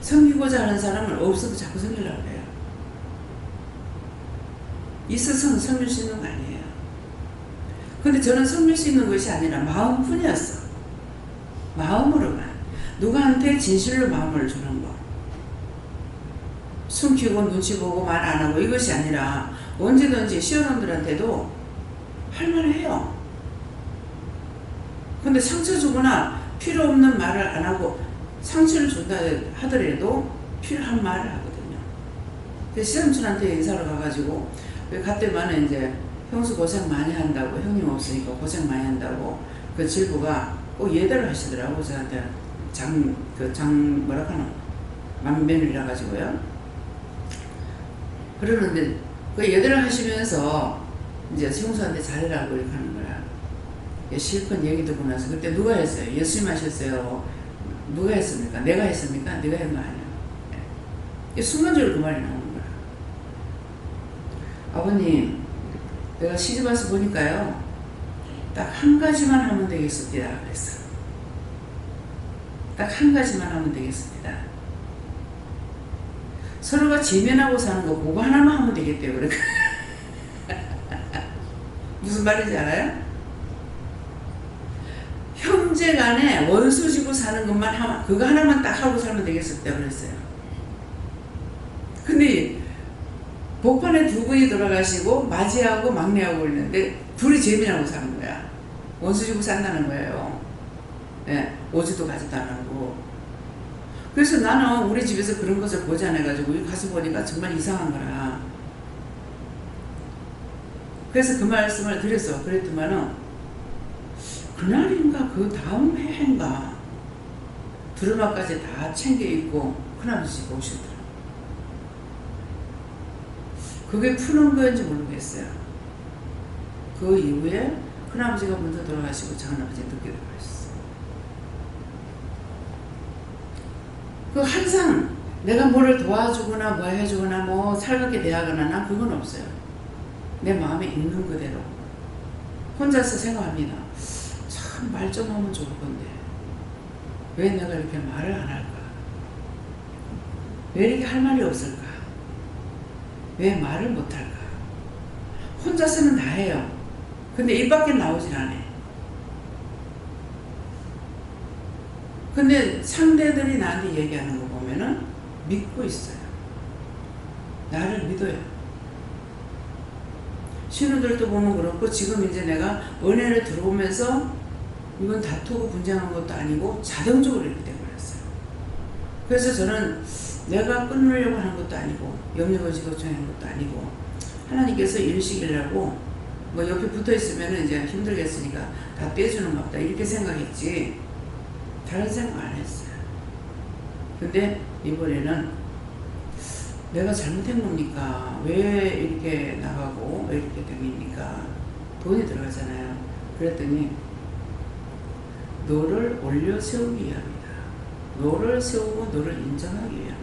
섬기고자 하는 사람은 없어도 자꾸 섬기려고 해요. 있어서는 섬길 수 있는 거 아니에요. 근데 저는 섬길 수 있는 것이 아니라 마음뿐이었어. 마음으로만. 누구한테 진실로 마음을 주는 거. 숨기고 눈치 보고 말 안 하고 이것이 아니라 언제든지 시어른들한테도 할 말을 해요. 근데 상처 주거나 필요 없는 말을 안 하고 상처를 준다 하더라도 필요한 말을 하거든요. 그래서 시삼촌한테 인사를 가가지고 갔더니만 이제 형수 고생 많이 한다고, 형님 없으니까 고생 많이 한다고 그 질부가 꼭 예대를 하시더라고. 저한테 뭐라 하나 만면이라 가지고요. 그러는데 그 예대를 하시면서 이제 형수한테 잘해라고 이렇게 하는 거야. 실컷 얘기 듣고 나서 그때 누가 했어요? 예수님 하셨어요? 누가 했습니까? 내가 했습니까? 내가 한 거 아니야. 순간적으로 그 말이 나오는 거야. 아버님, 내가 시집 와서 보니까요, 딱 한 가지만 하면 되겠습니다. 그랬어. 딱 한 가지만 하면 되겠습니다. 서로가 지면하고 사는 거 그거 하나만 하면 되겠대요. 그래. 무슨 말인지 알아요? 형제 간에 원수 지고 사는 것만 하면, 그거 하나만 딱 하고 살면 되겠습니다. 그랬어요. 근데 복판에 두 분이 돌아가시고 맞이하고 막내하고 있는데 둘이 재미나고 사는 거야. 원수 지고 산다는 거예요. 네, 오지도 가지도 안 하고. 그래서 나는 우리 집에서 그런 것을 보지 않아가지고 여기 가서 보니까 정말 이상한 거라. 그래서 그 말씀을 드렸어. 그랬더만은 그날인가 그 다음 해인가 두루마까지 다 챙겨 입고 큰아버지가 오시더라고요. 그게 푸는 거인지 모르겠어요. 그 이후에 큰아버지가 먼저 돌아가시고 작은아버지 늦게 돌아가셨어요. 그 항상 내가 뭐를 도와주거나 뭐 해주거나 뭐 살갑게 대하거나 난 그건 없어요. 내 마음에 있는 그대로 혼자서 생각합니다. 참 말 좀 하면 좋을 건데 왜 내가 이렇게 말을 안 할까? 왜 이렇게 할 말이 없을까? 왜 말을 못 할까? 혼자서는 다 해요. 근데 입 밖에 나오질 않아. 근데 상대들이 나한테 얘기하는 거 보면은 믿고 있어요. 나를 믿어요. 신우들도 보면 그렇고 지금 이제 내가 은혜를 들어오면서 이건 다투고 분쟁한 것도 아니고 자동적으로 이렇게 돼버렸어요. 그래서 저는 내가 끊으려고 하는 것도 아니고 염려가 지고청하는 것도 아니고 하나님께서 일시키려고 뭐 옆에 붙어있으면 이제 힘들겠으니까 다 떼주는 것 같다 이렇게 생각했지 다른 생각 안 했어요. 근데 이번에는 내가 잘못한 겁니까? 왜 이렇게 나가고 왜 이렇게 됩니까? 돈이 들어가잖아요. 그랬더니 너를 올려 세우기 위함이다. 너를 세우고 너를 인정하기 위함이다.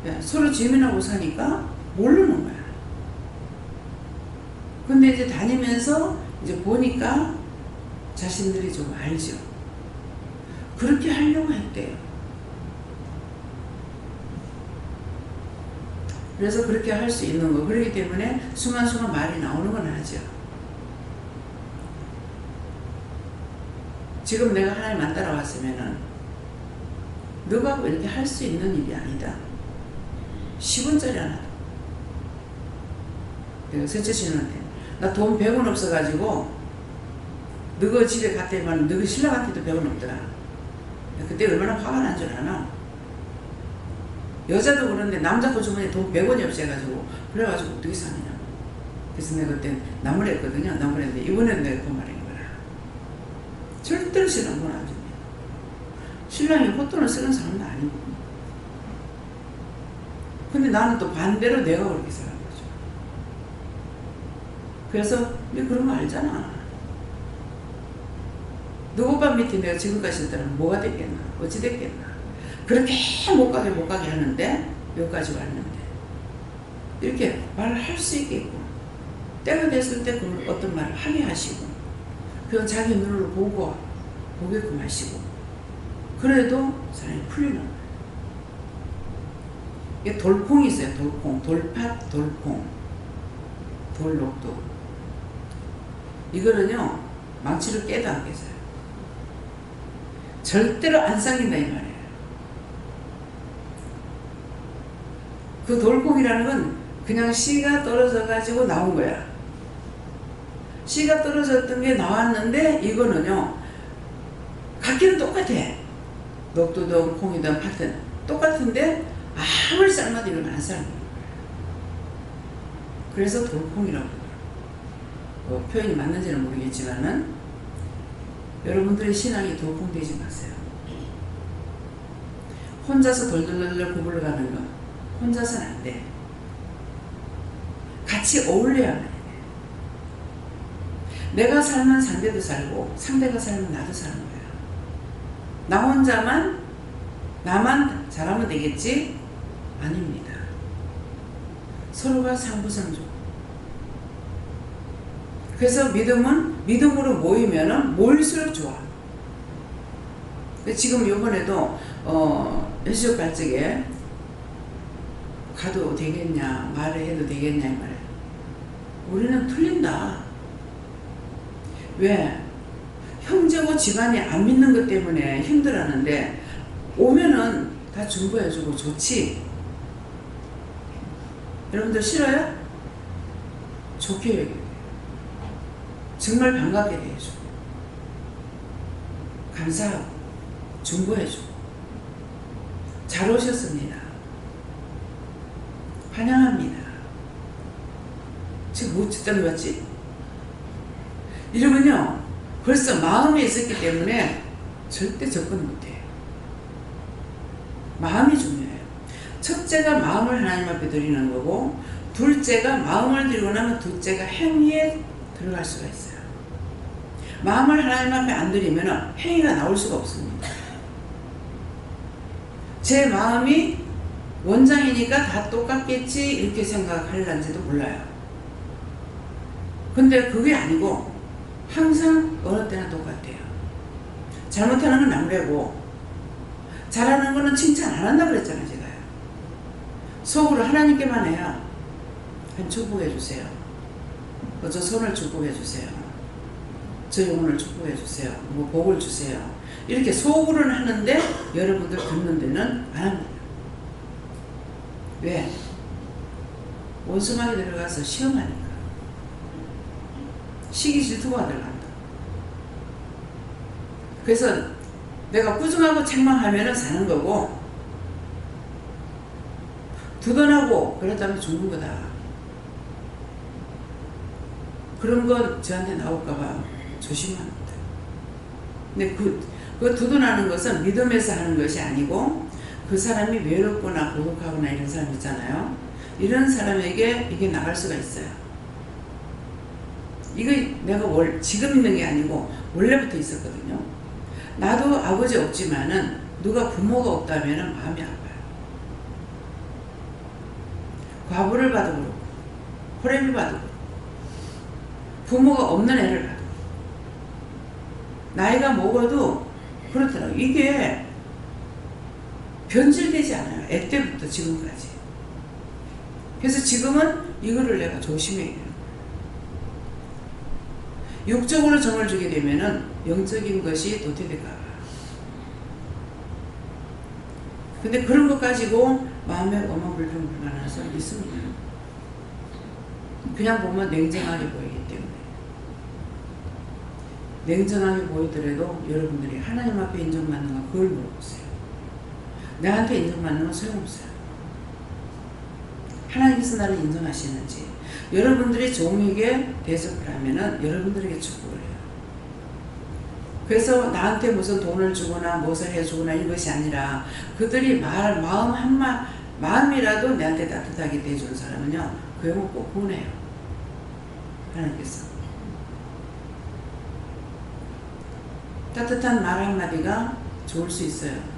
야, 서로 재미나고 사니까 모르는 거야. 근데 이제 다니면서 이제 보니까 자신들이 좀 알죠. 그렇게 하려고 했대요. 그래서 그렇게 할 수 있는 거. 그렇기 때문에 순간순간 말이 나오는 건 하죠. 지금 내가 하나님 안 따라왔으면은 너가 이렇게 할 수 있는 일이 아니다. 10원짜리 하나. 내가 셋째 신우한테 나 돈 100원 없어가지고 너가 집에 갔더니만 너가 신랑한테도 100원 없더라. 그때 얼마나 화가 난 줄 아나? 여자도 그런데 남자 거 주머니에 돈 100원이 없어가지고 그래가지고 어떻게 사느냐. 그래서 내가 그때 나무랬거든요. 나무랬는데 이번에는 내가 그 말인 거야. 절대로 신랑 돈 안 줍니다. 신랑이 헛돈을 쓰는 사람도 아니고. 근데 나는 또 반대로 내가 그렇게 살는 거죠. 그래서 너 그런 거 알잖아. 너 오빠 밑에 내가 지금까지 있다면 뭐가 됐겠나? 어찌 됐겠나? 그렇게 못 가게 하는데 여기까지 왔는데 이렇게 말을 할 수 있겠고 때가 됐을 때 그 어떤 말을 하게 하시고 그건 자기 눈으로 보게끔 하시고 그래도 사람이 풀리는 거예요. 이게 돌콩이 있어요. 돌콩, 돌팥, 돌콩, 돌녹두. 이거는요 망치를 깨도 안 깨져요. 절대로 안 쌍긴다 이 말이에요. 그 돌콩이라는 건 그냥 씨가 떨어져 가지고 나온 거야. 씨가 떨어졌던 게 나왔는데 이거는요 각기는 똑같아. 녹두든 콩이든 팥든 똑같은데 아무리 삶아도 이건 안 삶아요. 그래서 돌콩이라고 해요. 표현이 맞는지는 모르겠지만은 여러분들의 신앙이 돌콩 되지 마세요. 혼자서 덜덜덜 구불러가는 거 혼자서는 안 돼. 같이 어울려야 해. 내가 살면 상대도 살고 상대가 살면 나도 사는 거야. 나 혼자만 나만 잘하면 되겠지? 아닙니다. 서로가 상부상조. 그래서 믿음은 믿음으로 모이면은 모일수록 좋아. 지금 이번에도 현시적 발적에 가도 되겠냐 말을 해도 되겠냐 이 말이야. 우리는 틀린다. 왜? 형제고 집안이 안 믿는 것 때문에 힘들어하는데 오면은 다 중보해주고 좋지. 여러분들 싫어요? 좋게 얘기해요. 정말 반갑게 대해주고 감사하고 중보해주고 잘 오셨습니다. 환영합니다. 지금 뭐 듣던 거지? 이러면요 벌써 마음에 있었기 때문에 절대 접근 못해요. 마음이 중요해요. 첫째가 마음을 하나님 앞에 드리는 거고 둘째가 마음을 드리고 나면 둘째가 행위에 들어갈 수가 있어요. 마음을 하나님 앞에 안 드리면 행위가 나올 수가 없습니다. 제 마음이 원장이니까 다 똑같겠지 이렇게 생각할란지도 몰라요. 근데 그게 아니고 항상 어느 때나 똑같아요. 잘못하는 건 남래고 잘하는 거는 칭찬 안 한다고 그랬잖아요. 제가요. 속으로 하나님께만 해요. 한 축복해 주세요. 저 손을 축복해 주세요. 저 영혼을 축복해 주세요. 뭐 복을 주세요. 이렇게 속으로는 하는데 여러분들 듣는 데는 안 합니다. 왜? 원수막에 들어가서 시험하니까. 시기 질투가 들어간다. 그래서 내가 꾸중하고 책망하면 사는 거고 두던하고 그랬다면 죽는 거다. 그런 거 저한테 나올까봐 조심합니다. 근데 그 두둔하는 것은 믿음에서 하는 것이 아니고 그 사람이 외롭거나 고독하거나 이런 사람 있잖아요. 이런 사람에게 이게 나갈 수가 있어요. 이거 내가 지금 있는 게 아니고 원래부터 있었거든요. 나도 아버지 없지만은 누가 부모가 없다면 마음이 아파요. 과부를 봐도 그렇고 호래비 봐도 그렇고 부모가 없는 애를 봐도 그렇고 나이가 먹어도 그렇더라고요. 이게 변질되지 않아요. 애 때부터 지금까지. 그래서 지금은 이거를 내가 조심해야 돼요. 육적으로 정을 주게 되면은 영적인 것이 도태될까 봐. 근데 그런 것 가지고 마음에 엄한 불평 불만한 사람이 있습니다. 그냥 보면 냉정하게 보이기 때문에. 냉정하게 보이더라도 여러분들이 하나님 앞에 인정받는 거 그걸 물어보세요. 나한테 인정받는 건 소용없어요. 하나님께서 나를 인정하시는지 여러분들이 종에게 대접을 하면은 여러분들에게 축복을 해요. 그래서 나한테 무슨 돈을 주거나 무엇을 해주거나 이것이 아니라 그들이 마음이라도 내한테 따뜻하게 대해주는 사람은요 그 영혼 꼭 보내요. 하나님께서 따뜻한 말 한마디가 좋을 수 있어요.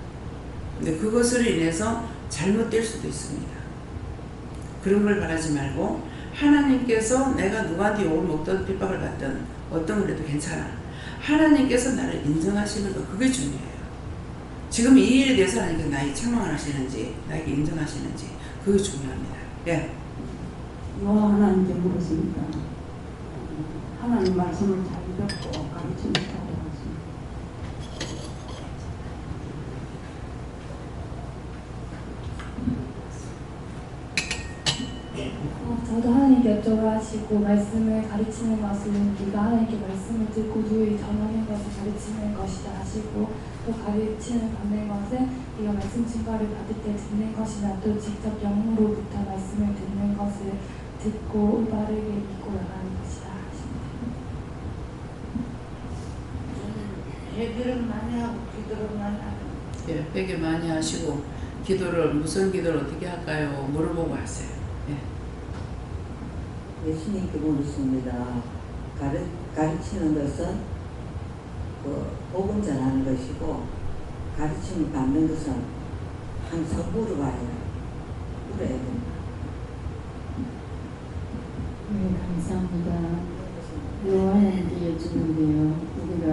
근데 그것으로 인해서 잘못될 수도 있습니다. 그런 걸 바라지 말고 하나님께서 내가 누구한테 욕을 먹든 핍박을 받든 어떤 거라도 괜찮아. 하나님께서 나를 인정하시는 거 그게 중요해요. 지금 이 일에 대해서 하나님께서 나에게 책망을 하시는지 나에게 인정하시는지 그게 중요합니다. 예. 하나님께 물었습니다. 하나님 말씀을 잘 듣고 가르치는 사람 저도 하나님께 여쭤라 하시고 말씀을 가르치는 것은 네가 하나님께 말씀을 듣고 누이 전하는 것을 가르치는 것이다 하시고 또 가르치는 받는 것은 네가 말씀 증거를 받을 때 듣는 것이나 또 직접 영으로부터 말씀을 듣는 것을 듣고 올바르게 믿고 나가는 것이다 하십니다. 얘기를 많이 하고 기도를 많이 하고 예, 회개 많이 하시고 기도를 무슨 기도를 어떻게 할까요? 물어보고 하세요. 예. 예수님께 물었습니다. 가르치는 것은 복음 전하는 것이고 가르침을 받는 것은 항상 물어야 된다. 네, 감사합니다. 요한에게 여쭈는데요. 우리가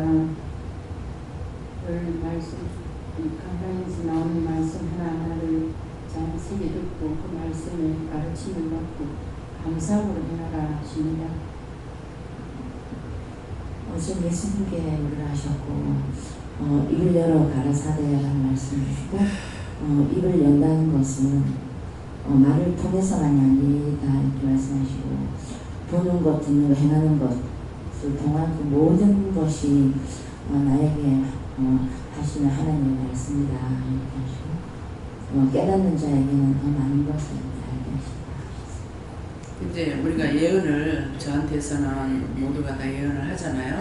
늘 말씀, 강단에서 나오는 말씀 하나하나를 잘 새겨 듣고 그 말씀을 가르침을 받고 감사함으로 행하라 하십니다. 어제 예수님께 물을 하셨고 입을 열어 가라사대라는 말씀을 주시고 입을 연다는 것은 말을 통해서만이 아니다 이렇게 말씀하시고 보는 것, 듣는 것, 행하는 것을 통한 그 모든 것이 나에게 하시는 하나님의 말씀이다 이렇게 하시고 깨닫는 자에게는 더 많은 것을 알게 하시다. 이제 우리가 예언을 저한테서는 모두가 다 예언을 하잖아요.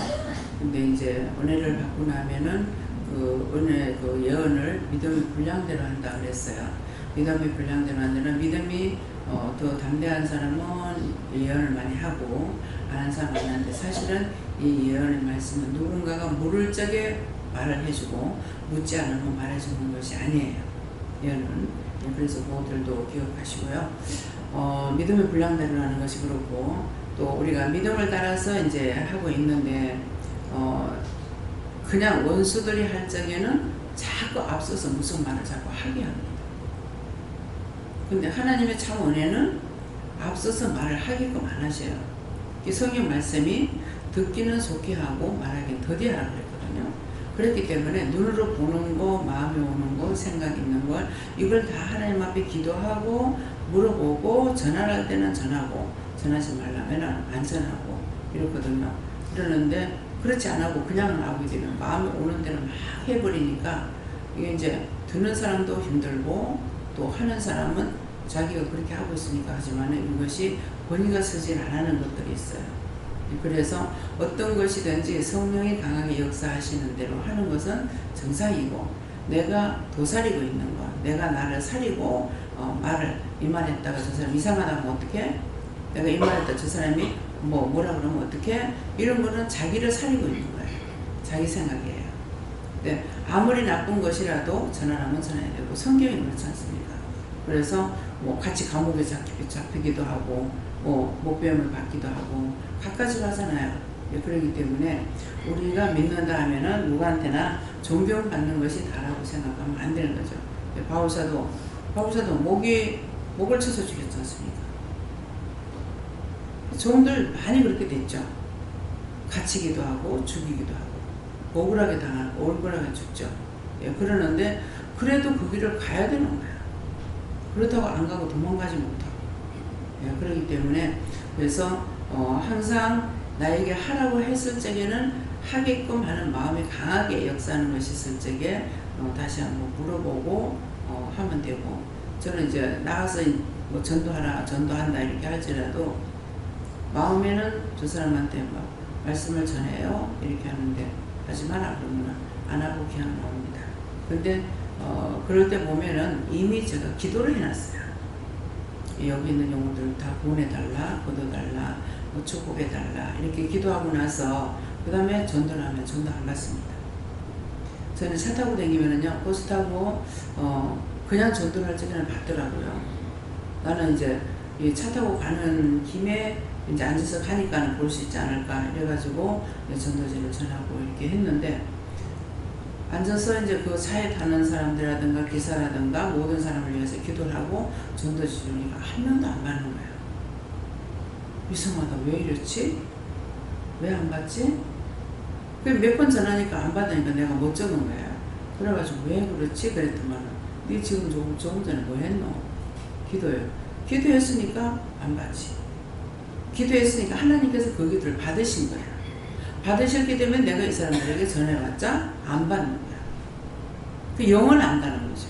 근데 이제 은혜를 받고 나면은 그 은혜 그 예언을 믿음의 분량대로 한다 그랬어요. 믿음의 분량대로 하면은 믿음이 더 담대한 사람은 예언을 많이 하고 안 한 사람은 안 하는데 사실은 이 예언의 말씀은 누군가가 물을 적에 말을 해주고 묻지 않으면 말해주는 것이 아니에요. 예언은. 그래서 그것들도 기억하시고요. 믿음의 분량대로 하는 것이 그렇고 또 우리가 믿음을 따라서 이제 하고 있는데 그냥 원수들이 할 적에는 자꾸 앞서서 무슨 말을 자꾸 하게 합니다. 근데 하나님의 참 은혜는 앞서서 말을 하게끔 안 하셔요. 이 성경 말씀이 듣기는 속히 하고 말하기는 더디하라고 그랬거든요. 그렇기 때문에 눈으로 보는 거, 마음에 오는 거, 생각 있는 걸 이걸 다 하나님 앞에 기도하고 물어보고 전화할 때는 전하고 전하지 말라면 안 전하고 이렇거든요. 그러는데 그렇지 안 하고 그냥 나오게 되면 마음에 오는 대로 막 해버리니까 이게 이제 듣는 사람도 힘들고 또 하는 사람은 자기가 그렇게 하고 있으니까 하지만 이것이 본의가 서질 안 하는 것들이 있어요. 그래서 어떤 것이든지 성령이 강하게 역사하시는 대로 하는 것은 정상이고 내가 도사리고 있는 것, 내가 나를 사리고 말을 이 말했다가 저 사람 이상하다면 어떡해? 내가 이 말했다 저 사람이 뭐라 그러면 어떡해? 이런 거는 자기를 사리고 있는 거예요. 자기 생각이에요. 네, 아무리 나쁜 것이라도 전환하면 전해야 되고 성경이 그렇지 않습니까? 그래서 뭐 같이 감옥에 잡히기도 하고 뭐 목배움을 받기도 하고 갖가지로 하잖아요. 예, 그렇기 때문에 우리가 믿는다 하면은 누구한테나 존경받는 것이 다라고 생각하면 안 되는 거죠. 예, 바울사도 목을 쳐서 죽였지 않습니까? 종들 많이 그렇게 됐죠. 갇히기도 하고 죽이기도 하고 억울하게 당하고 억울하게 죽죠. 예, 그러는데 그래도 그 길을 가야 되는 거예요. 그렇다고 안 가고 도망가지 못하고. 예, 그렇기 때문에 그래서 항상 나에게 하라고 했을 적에는 하게끔 하는 마음이 강하게 역사하는 것이 있을 적에 다시 한번 물어보고 하면 되고, 저는 이제 나가서 뭐 전도한다 이렇게 할지라도 마음에는 저 사람한테 뭐 말씀을 전해요 이렇게 하는데 하지 마라 그러면 안 하고 그냥 나옵니다. 근데 그럴 때 보면은 이미 제가 기도를 해놨어요. 여기 있는 영혼들 다 구원해달라, 거둬달라, 뭐 축복해달라 이렇게 기도하고 나서 그 다음에 전도를 하면 전도 안 받습니다. 저는 차 타고 다니면은요, 버스 타고 그냥 전도를 할 적에는 받더라고요. 나는 이제 이 차 타고 가는 김에 이제 앉아서 가니까는 볼 수 있지 않을까 이래가지고 전도지를 전하고 이렇게 했는데, 앉아서 이제 그 차에 타는 사람들이라든가 기사라든가 모든 사람을 위해서 기도를 하고 전도지 주니까 한 명도 안 받는 거예요. 이상하다, 왜 이랬지? 왜 안 받지? 몇 번 전하니까 안 받으니까 내가 못 적은 거예요. 그래가지고 왜 그렇지? 그랬더만 네 지금 조금 전에 뭐 했노? 기도해요. 기도했으니까 안 받지. 기도했으니까 하나님께서 그 기도를 받으신 거야. 받으셨기 때문에 내가 이 사람들에게 전해봤자 안 받는 거야. 그 영은 안 가는 거죠.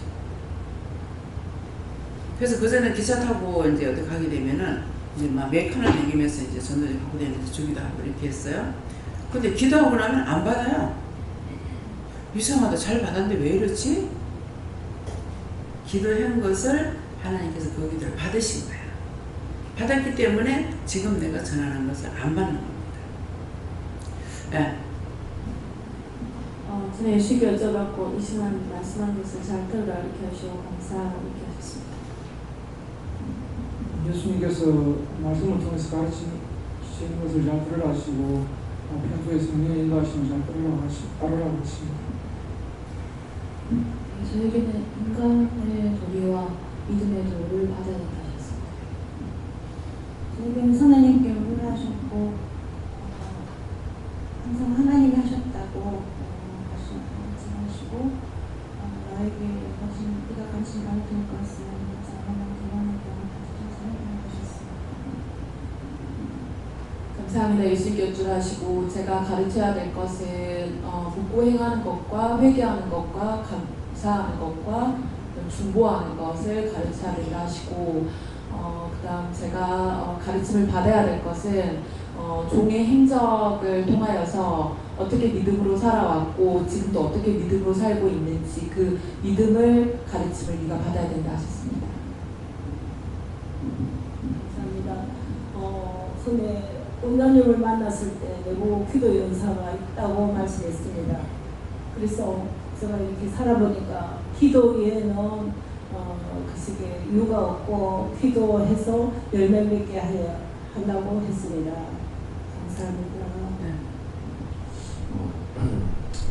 그래서 그 전에 기차 타고 이제 어디 가게 되면은 이제 막 메이커를 내기면서 이제 전도지 갖고 다니면서 주기도 하고 이렇게 했어요. 근데 기도하고 나면 안 받아요. 이상하다, 잘 받았는데 왜 이러지? 기도한 것을 하나님께서 그 기도를 받으신 거예요. 받았기 때문에 지금 내가 전하는 것을 안 받는 겁니다. 네. 저는 예수께 여쭤봤고 이 시간 말씀한 것을 잘 들으라 이렇게 하시고 감사하고 이렇게 하셨습니다. 예수님께서 말씀을 통해서 가르치시는 것을 잘 들으라 하시고 평소에 성령의 인도하시면 잘 따르라고 하십니다. 저에게는 인간의 도리와 믿음의 도를 받아야 된다 하셨습니다. 저에게는 하나님께 물으셨고 항상 하나님이 하셨다고 말씀하시고 나에게 네가 관심 가르칠 것은 자라나는 그만한 병을 감사합니다. 예수님께 여쭈하시고 제가 가르쳐야 될 것은 묻고 행하는 것과 회개하는 것과 감사하는 것과 중보하는 것을 가르쳐야 된다 하시고 그 다음 제가 가르침을 받아야 될 것은 종의 행적을 통하여서 어떻게 믿음으로 살아왔고 지금도 어떻게 믿음으로 살고 있는지 그 믿음을 가르침을 네가 받아야 된다 하셨습니다. 감사합니다. 선배 원장님을 만났을 때 내부 기도 연사가 있다고 말씀했습니다. 그래서 제가 이렇게 살아보니까 기도 외에는 글쎄 이유가 없고 기도해서 열매 맺게 한다고 했습니다. 감사합니다.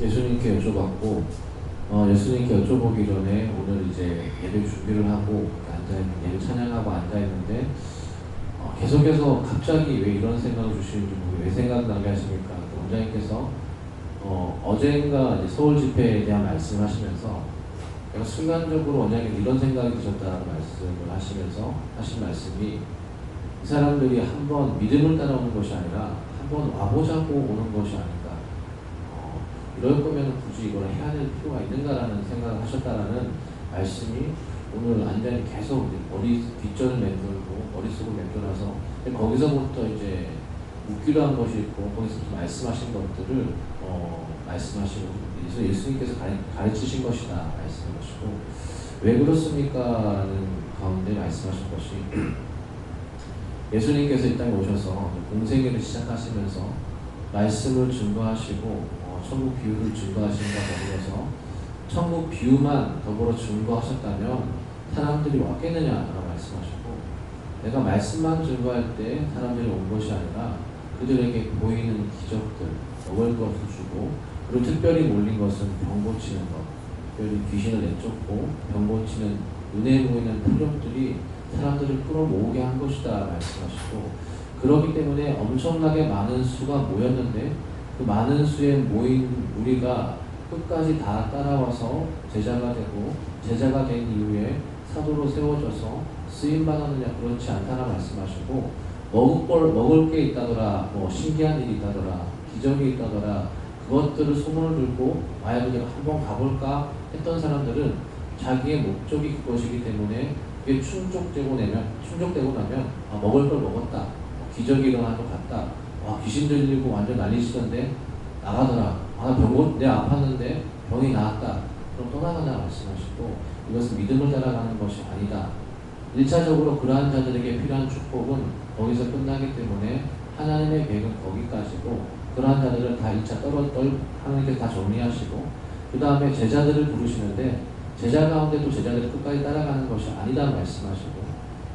예수님께 여쭤봤고 예수님께 여쭤보기 전에 오늘 이제 예배 준비를 하고 예배 찬양하고 앉아있는데 계속해서 갑자기 왜 이런 생각을 주시는지 왜 생각나게 하십니까? 원장님께서 어젠가 이제 서울 집회에 대한 말씀을 하시면서 순간적으로 원장님 이런 생각이 드셨다는 말씀을 하시면서 하신 말씀이 이 사람들이 한번 믿음을 따라오는 것이 아니라 한번 와보자고 오는 것이 아닌가, 이럴 거면 굳이 이걸 해야 될 필요가 있는가라는 생각을 하셨다라는 말씀이 오늘 완전히 계속 머리 뒷전을 맴돌고 머릿속을 맴돌아서 거기서부터 이제 묻기로 한 것이 있고 거기서부터 말씀하신 것들을 말씀하시고 그래서 예수님께서 가르치신 것이다 말씀하시고 왜 그렇습니까는 가운데 말씀하신 것이 예수님께서 이 땅에 오셔서 공생애를 시작하시면서 말씀을 증거하시고 천국 비유를 증거하신가 더불어서 천국 비유만 더불어 증거하셨다면 사람들이 왔겠느냐라고 말씀하셨고, 내가 말씀만 증거할 때 사람들이 온 것이 아니라 그들에게 보이는 기적들, 먹을 것을 주고, 그리고 특별히 몰린 것은 병 고치는 것, 특별히 귀신을 내쫓고 병 고치는 눈에 보이는 표적들이 사람들을 끌어모으게 한 것이다 말씀하시고, 그렇기 때문에 엄청나게 많은 수가 모였는데 그 많은 수에 모인 우리가 끝까지 다 따라와서 제자가 되고, 제자가 된 이후에 사도로 세워져서 쓰임받았느냐, 그렇지 않다라 말씀하시고, 먹을 게 있다더라, 뭐 신기한 일이 있다더라, 기적이 있다더라, 그것들을 소문을 들고 만약에 내가 한번 가볼까 했던 사람들은 자기의 목적이 그것이기 때문에 그게 충족되고 나면 먹을 걸 먹었다, 기적이 일어난 것 같다, 귀신 들리고 완전 난리치던데 나가더라, 내 아팠는데 병이 나았다, 그럼 떠나가나 말씀하시고, 이것은 믿음을 따라가는 것이 아니다. 1차적으로 그러한 자들에게 필요한 축복은 거기서 끝나기 때문에 하나님의 계획은 거기까지고, 그러한 자들을 다 1차 하나님께서 다 정리하시고, 그 다음에 제자들을 부르시는데 제자 가운데도 제자들이 끝까지 따라가는 것이 아니다 말씀하시고,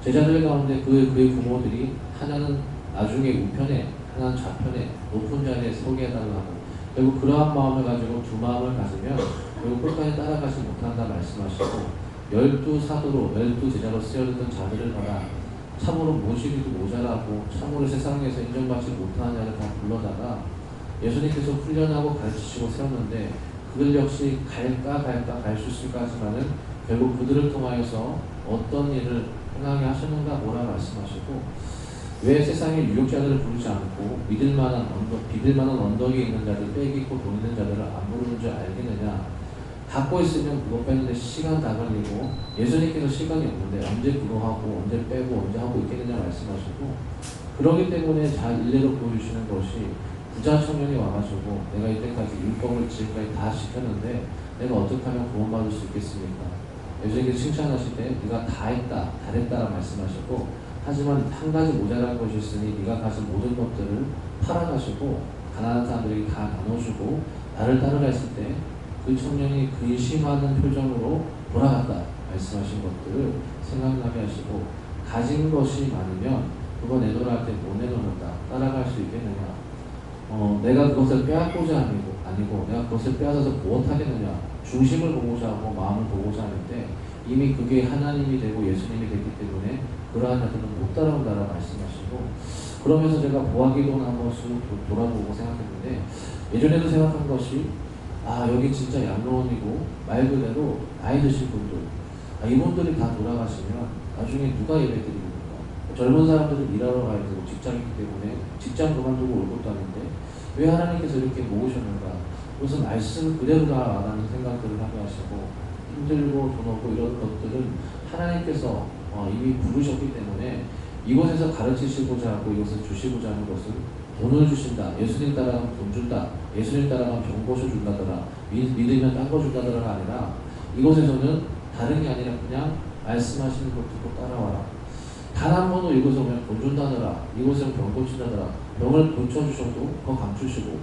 제자들 가운데 그의 부모들이 하나는 나중에 우편에, 하나는 좌편에 높은 자리에 서게 해달라고 하고, 결국 그러한 마음을 가지고 두 마음을 가지면 결국 끝까지 따라가지 못한다 말씀하시고, 12사도로 12제자로 쓰여졌던 자들을 봐라, 참으로 모시기도 모자라고 참으로 세상에서 인정받지 못하는 자를 다 불러다가 예수님께서 훈련하고 가르치시고 세웠는데, 그들 역시 갈 수 있을까 하지만은 결국 그들을 통하여서 어떤 일을 행하게 하셨는가 뭐라 말씀하시고, 왜 세상의 유력자들을 부르지 않고 믿을 만한 언덕에 있는 자들, 빽 있고 돈 있는 자들을 안 부르는 줄 알겠느냐. 갖고 있으면 그거 빼는데 시간 다 걸리고, 예수님께서 시간이 없는데 언제 그거 하고 언제 빼고 언제 하고 있겠느냐 말씀하시고, 그러기 때문에 잘 일례로 보여주시는 것이, 부자 청년이 와가지고 내가 이때까지 율법을 지금까지 다 지켰는데 내가 어떻게 하면 구원받을 수 있겠습니까? 예수님께서 칭찬하실 때 네가 다 했다, 잘했다라 말씀하시고, 하지만 한 가지 모자란 것이 있으니 네가 가진 모든 것들을 팔아가지고 가난한 사람들에게 다 나눠주고 나를 따르라 했을 때 그 청년이 근심하는 표정으로 돌아갔다 말씀하신 것들을 생각나게 하시고, 가진 것이 많으면 그거 내놓으라 할 때 못 내놓는다, 따라갈 수 있겠느냐, 내가 그것을 빼앗고자 아니고 내가 그것을 빼앗아서 무엇하겠느냐, 중심을 보고자 하고 마음을 보고자 하는데 이미 그게 하나님이 되고 예수님이 됐기 때문에 그러한 자들은 못 따라온다라 말씀하시고, 그러면서 제가 보아기도는 한번 쑥 돌아보고 생각했는데, 예전에도 생각한 것이, 여기 진짜 양로원이고 말 그대로 나이 드신 분들, 이분들이 다 돌아가시면 나중에 누가 예배 드리겠는가. 젊은 사람들은 일하러 가야 되고 직장이기 때문에 직장 그만두고 올 것도 아닌데 왜 하나님께서 이렇게 모으셨는가. 그래서 말씀 그대로다라는 생각들을 하게 하시고, 힘들고 돈 없고 이런 것들은 하나님께서 이미 부르셨기 때문에 이곳에서 가르치시고자 하고 이것을 주시고자 하는 것은 돈을 주신다, 예수님 따라가면 돈 준다, 예수님 따라가면 병 고쳐준다더라, 믿으면 딴 거 준다더라가 아니라, 이곳에서는 다른 게 아니라 그냥 말씀하시는 것 듣고 따라와라. 단 한 번도 이곳에 오면 돈 준다더라, 이곳에는 병 고친다더라, 병을 고쳐주셔도 그거 감추시고,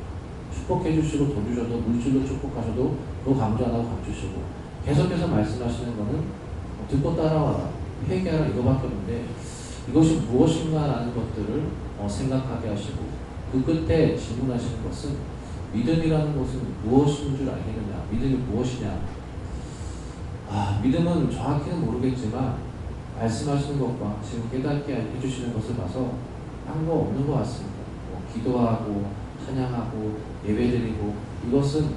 축복해주시고 돈 주셔도 물질로 축복하셔도 그거 감주 안 하고 감추시고, 계속해서 말씀하시는 거는 듣고 따라와라, 회개하라, 이거밖에 없는데 이것이 무엇인가 라는 것들을 생각하게 하시고, 그 끝에 질문하시는 것은 믿음이라는 것은 무엇인 줄 알겠느냐, 믿음이 무엇이냐. 믿음은 정확히는 모르겠지만 말씀하시는 것과 지금 깨닫게 해주시는 것을 봐서 딴 거 없는 것 같습니다. 기도하고 찬양하고 예배드리고 이것은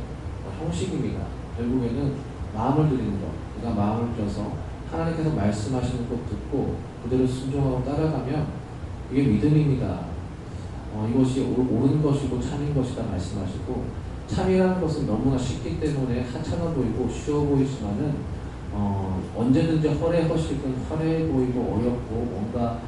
형식입니다. 결국에는 마음을 드리는 것, 내가 마음을 들여서 하나님께서 말씀하시는 것 듣고 그대로 순종하고 따라가면 이게 믿음입니다. 이것이 옳은 것이고 참인 것이다 말씀하시고, 참이라는 것은 너무나 쉽기 때문에 하찮아 보이고 쉬워 보이지만은 언제든지 허례해 보이고 어렵고 뭔가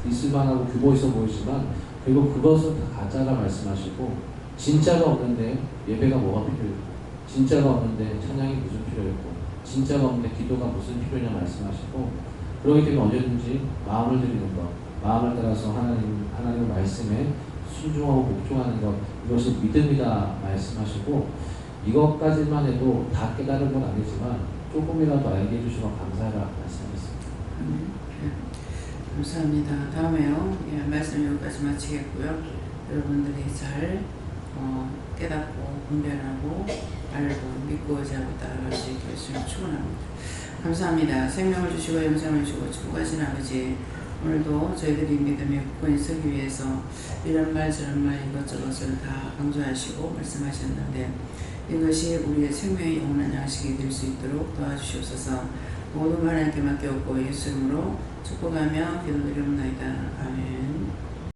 있을만하고 규모 있어 보이지만 결국 그것은 다 가짜라 말씀하시고, 진짜가 없는데 예배가 뭐가 필요했고, 진짜가 없는데 찬양이 무슨 필요했고, 진짜가 없는데 기도가 무슨 필요냐 말씀하시고, 그렇기 때문에 언제든지 마음을 드리는 것, 마음을 따라서 하나님의 말씀에 순종하고 복종하는 것 이것이 믿음이다 말씀하시고 이것까지만 해도 다 깨달은 건 아니지만 조금이라도 알게 해주시면 감사하라 말씀하셨습니다. 감사합니다. 다음에요. 예, 말씀 여기까지 마치겠고요. 여러분들이 잘 깨닫고 분별하고 알고 믿고 의지하고 따라갈 수 있게 하시면 축원합니다. 감사합니다. 생명을 주시고 영생을 주시고 축복하신 아버지, 오늘도 저희들이 믿음의 국권이 서기 위해서 이런 말 저런 말 이것저것을 다 강조하시고 말씀하셨는데 이것이 우리의 생명의 영원한 양식이 될 수 있도록 도와주시옵소서. 모든 하나님께 맡겼고 예수 이름으로 축복하며 기도드리옵나이다. 아멘.